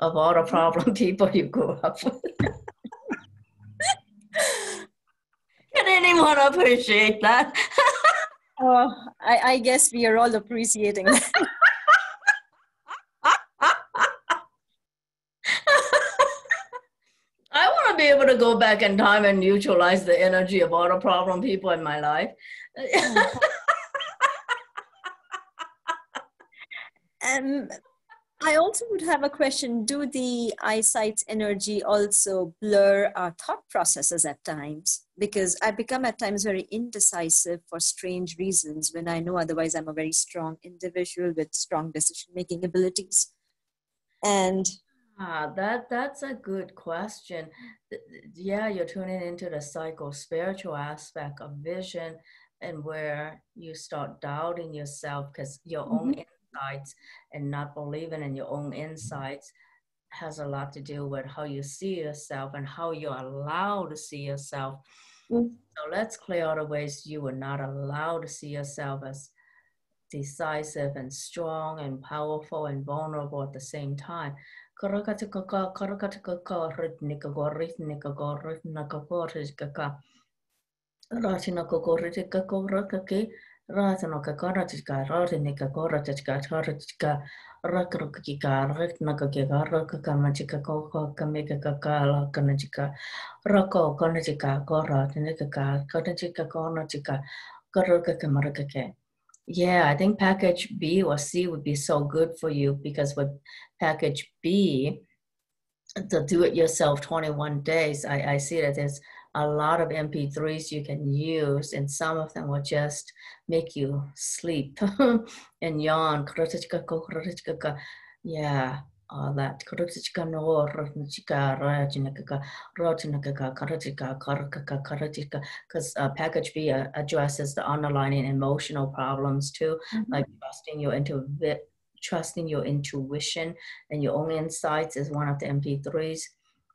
[SPEAKER 1] of all the problem people you grew up with. Can anyone appreciate that?
[SPEAKER 7] Oh, I guess we are all appreciating that.
[SPEAKER 1] I be able to go back in time and neutralize the energy of all the problem people in my life.
[SPEAKER 7] I also would have a question. Do the eyesight's energy also blur our thought processes at times? Because I become at times very indecisive for strange reasons when I know otherwise I'm a very strong individual with strong decision-making abilities. And
[SPEAKER 1] that's a good question. Yeah, you're tuning into the psycho-spiritual aspect of vision, and where you start doubting yourself because your own insights and not believing in your own insights has a lot to do with how you see yourself and how you're allowed to see yourself. So let's clear all the ways you were not allowed to see yourself as decisive and strong and powerful and vulnerable at the same time. Yeah, I think package B or C would be so good for you, because with package B, the do-it-yourself 21 days, I see that there's a lot of MP3s you can use, and some of them will just make you sleep and yawn. Yeah, all that. Because package B addresses the underlying emotional problems too, like trusting your intuition and your own insights is one of the MP3s.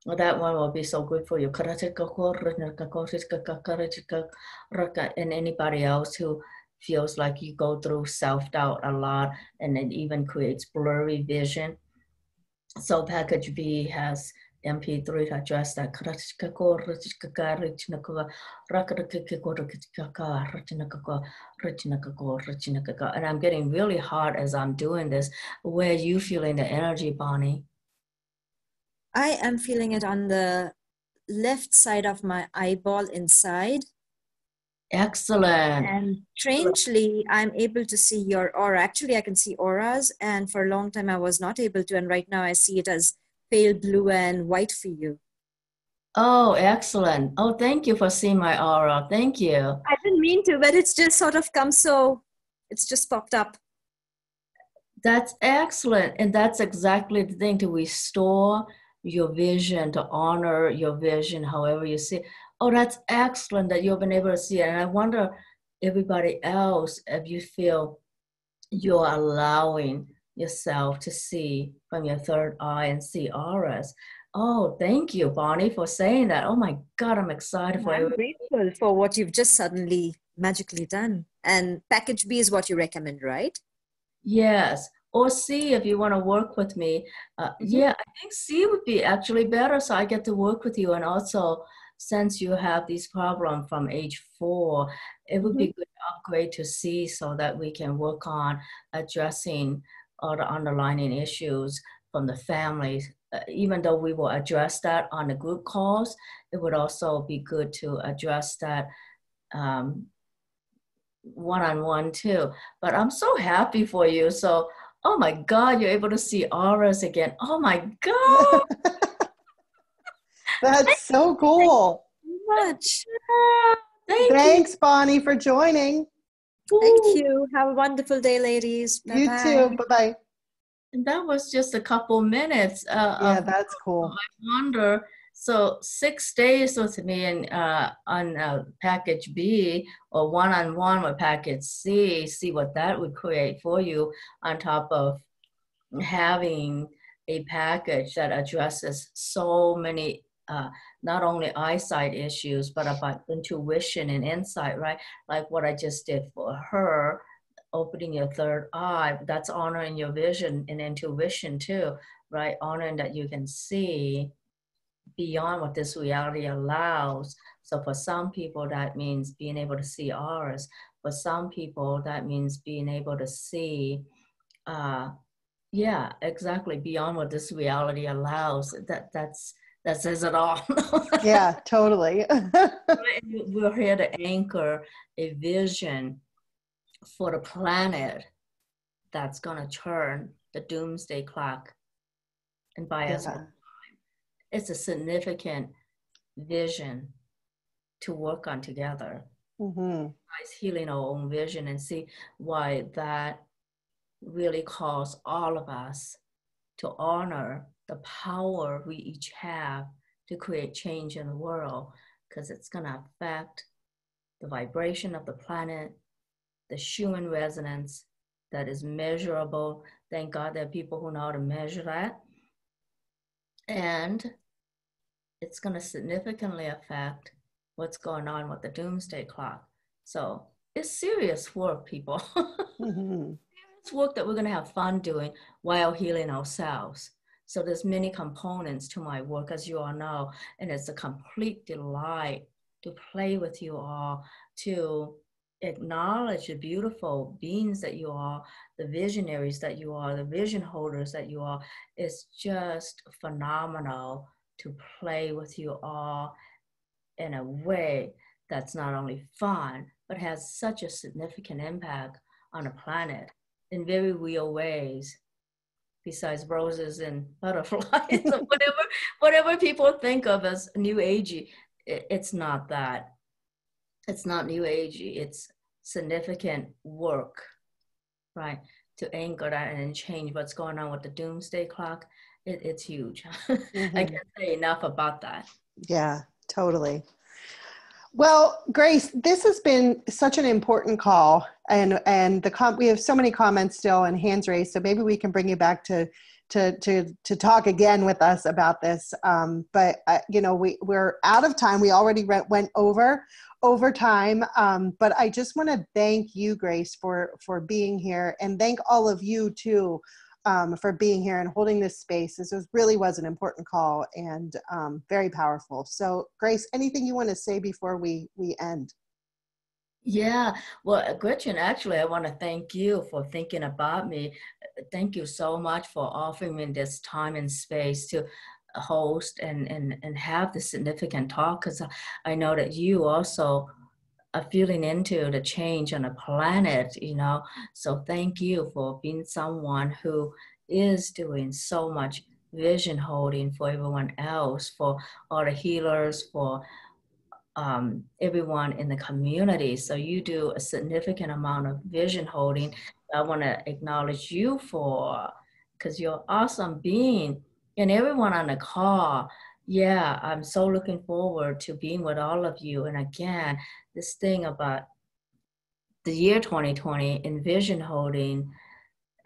[SPEAKER 1] Well, that one will be so good for you. And anybody else who feels like you go through self-doubt a lot, and it even creates blurry vision. So package B has MP3 to address that. And I'm getting really hard as I'm doing this. Where are you feeling the energy, Bonnie?
[SPEAKER 7] I am feeling it on the left side of my eyeball inside.
[SPEAKER 1] Excellent.
[SPEAKER 7] And strangely, I'm able to see your aura. Actually, I can see auras, and for a long time I was not able to, and right now I see it as pale blue and white for you.
[SPEAKER 1] Oh, excellent. Oh, thank you for seeing my aura. Thank you.
[SPEAKER 7] I didn't mean to, but it's just sort of come so, it's just popped up.
[SPEAKER 1] That's excellent. And that's exactly the thing, to restore your vision, to honor your vision, however you see it. Oh, that's excellent that you've been able to see it. And I wonder, everybody else, if you feel you're allowing yourself to see from your third eye and see auras. Oh, thank you, Bonnie, for saying that. Oh my God, I'm excited for you.
[SPEAKER 7] I'm grateful for what you've just suddenly magically done. And package B is what you recommend, right?
[SPEAKER 1] Yes. Or C, if you want to work with me. Yeah, I think C would be actually better, so I get to work with you. And also, since you have these problems from age 4, it would be good to upgrade to C so that we can work on addressing all the underlying issues from the families. Even though we will address that on the group calls, it would also be good to address that one-on-one too. But I'm so happy for you. So, oh my God, you're able to see auras again. Oh my God.
[SPEAKER 2] That's so cool.
[SPEAKER 7] Much.
[SPEAKER 2] Thanks, Bonnie, for joining.
[SPEAKER 7] Thank you. Have a wonderful day, ladies. Bye-bye.
[SPEAKER 2] You too. Bye-bye.
[SPEAKER 1] And that was just a couple minutes.
[SPEAKER 2] Yeah, that's cool.
[SPEAKER 1] I wonder, so 6 days with me in, on package B, or one-on-one with package C, see what that would create for you, on top of having a package that addresses so many, not only eyesight issues, but about intuition and insight, right? Like what I just did for her, opening your third eye, that's honoring your vision and intuition too, right? Honoring that you can see beyond what this reality allows. So for some people, that means being able to see auras. For some people, that means being able to see, yeah, exactly, beyond what this reality allows. That's That says it all.
[SPEAKER 2] Yeah, totally.
[SPEAKER 1] We're here to anchor a vision for the planet that's going to turn the doomsday clock and buy us more. It's a significant vision to work on together.
[SPEAKER 2] Mm-hmm.
[SPEAKER 1] Healing our own vision and see why that really calls all of us to honor the power we each have to create change in the world, because it's going to affect the vibration of the planet, the Schumann resonance that is measurable. Thank God there are people who know how to measure that. And it's going to significantly affect what's going on with the doomsday clock. So it's serious work, people.
[SPEAKER 2] Mm-hmm.
[SPEAKER 1] It's work that we're going to have fun doing while healing ourselves. So there's many components to my work, as you all know, and it's a complete delight to play with you all, to acknowledge the beautiful beings that you are, the visionaries that you are, the vision holders that you are. It's just phenomenal to play with you all in a way that's not only fun, but has such a significant impact on the planet in very real ways, besides roses and butterflies or whatever people think of as new agey. It's not that. It's not new agey. It's significant work, right? To anchor that and change what's going on with the doomsday clock. It's huge.
[SPEAKER 2] Mm-hmm.
[SPEAKER 1] I can't say enough about that.
[SPEAKER 2] Yeah, totally. Well, Grace, this has been such an important call, and we have so many comments still and hands raised. So maybe we can bring you back to talk again with us about this. But you know, we're out of time. We already went over time. But I just want to thank you, Grace, for being here, and thank all of you too. For being here and holding this space. This really was an important call and very powerful. So Grace, anything you want to say before we end?
[SPEAKER 1] Yeah, well, Gretchen, actually, I want to thank you for thinking about me. Thank you so much for offering me this time and space to host and have this significant talk, because I know that you also are feeling into the change on the planet, you know. So thank you for being someone who is doing so much vision holding for everyone else, for all the healers, for everyone in the community. So you do a significant amount of vision holding. I want to acknowledge you for, because you're an awesome being, and everyone on the call. Yeah, I'm so looking forward to being with all of you. And again, this thing about the year 2020 in vision holding,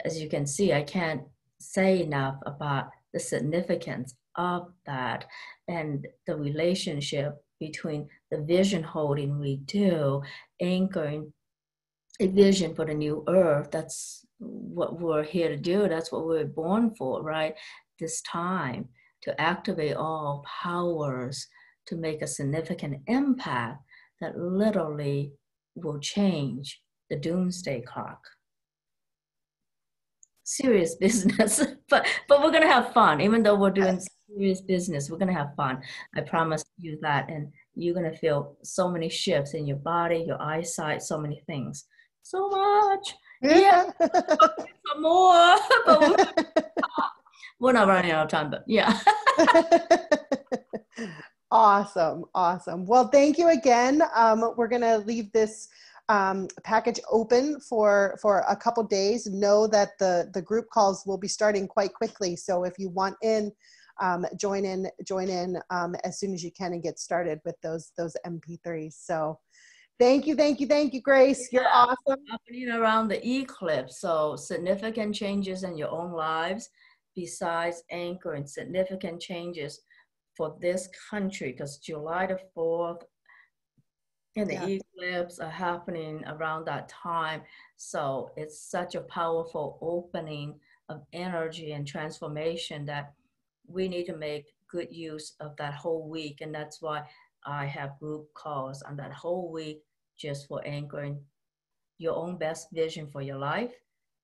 [SPEAKER 1] as you can see, I can't say enough about the significance of that and the relationship between the vision holding we do, anchoring a vision for the new earth. That's what we're here to do. That's what we're born for, right? This time, to activate all powers to make a significant impact that literally will change the doomsday clock. Serious business, but we're gonna have fun. Even though we're doing serious business, we're gonna have fun. I promise you that, and you're gonna feel so many shifts in your body, your eyesight, so many things. So much. Yeah. Some more, but we're not running out of time, but yeah.
[SPEAKER 2] Awesome. Well, thank you again. We're gonna leave this package open for a couple days. Know that the group calls will be starting quite quickly. So if you want in, join in as soon as you can and get started with those MP3s. So thank you, Grace. You're awesome.
[SPEAKER 1] Happening around the eclipse, so significant changes in your own lives, besides anchoring significant changes for this country, because July the 4th and the eclipse are happening around that time. So it's such a powerful opening of energy and transformation that we need to make good use of that whole week. And that's why I have group calls on that whole week, just for anchoring your own best vision for your life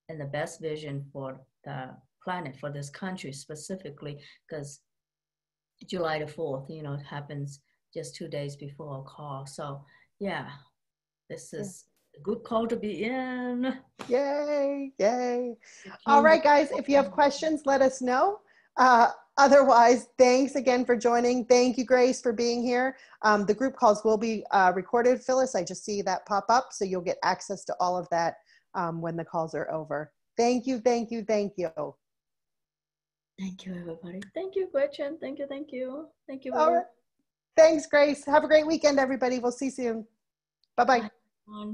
[SPEAKER 1] and the best vision for the planet, for this country specifically, because July the 4th, you know, it happens just 2 days before a call. So yeah, this is a good call to be in.
[SPEAKER 2] Yay, yay. All right, guys, if you have questions, let us know. Otherwise, thanks again for joining. Thank you, Grace, for being here. The group calls will be recorded. Phyllis, I just see that pop up, so you'll get access to all of that when the calls are over. Thank you, thank you, thank you.
[SPEAKER 1] Thank you, everybody. Thank you, Gretchen. Thank you, thank you. Thank you.
[SPEAKER 2] All right. Thanks, Grace. Have a great weekend, everybody. We'll see you soon. Bye-bye.
[SPEAKER 1] Bye.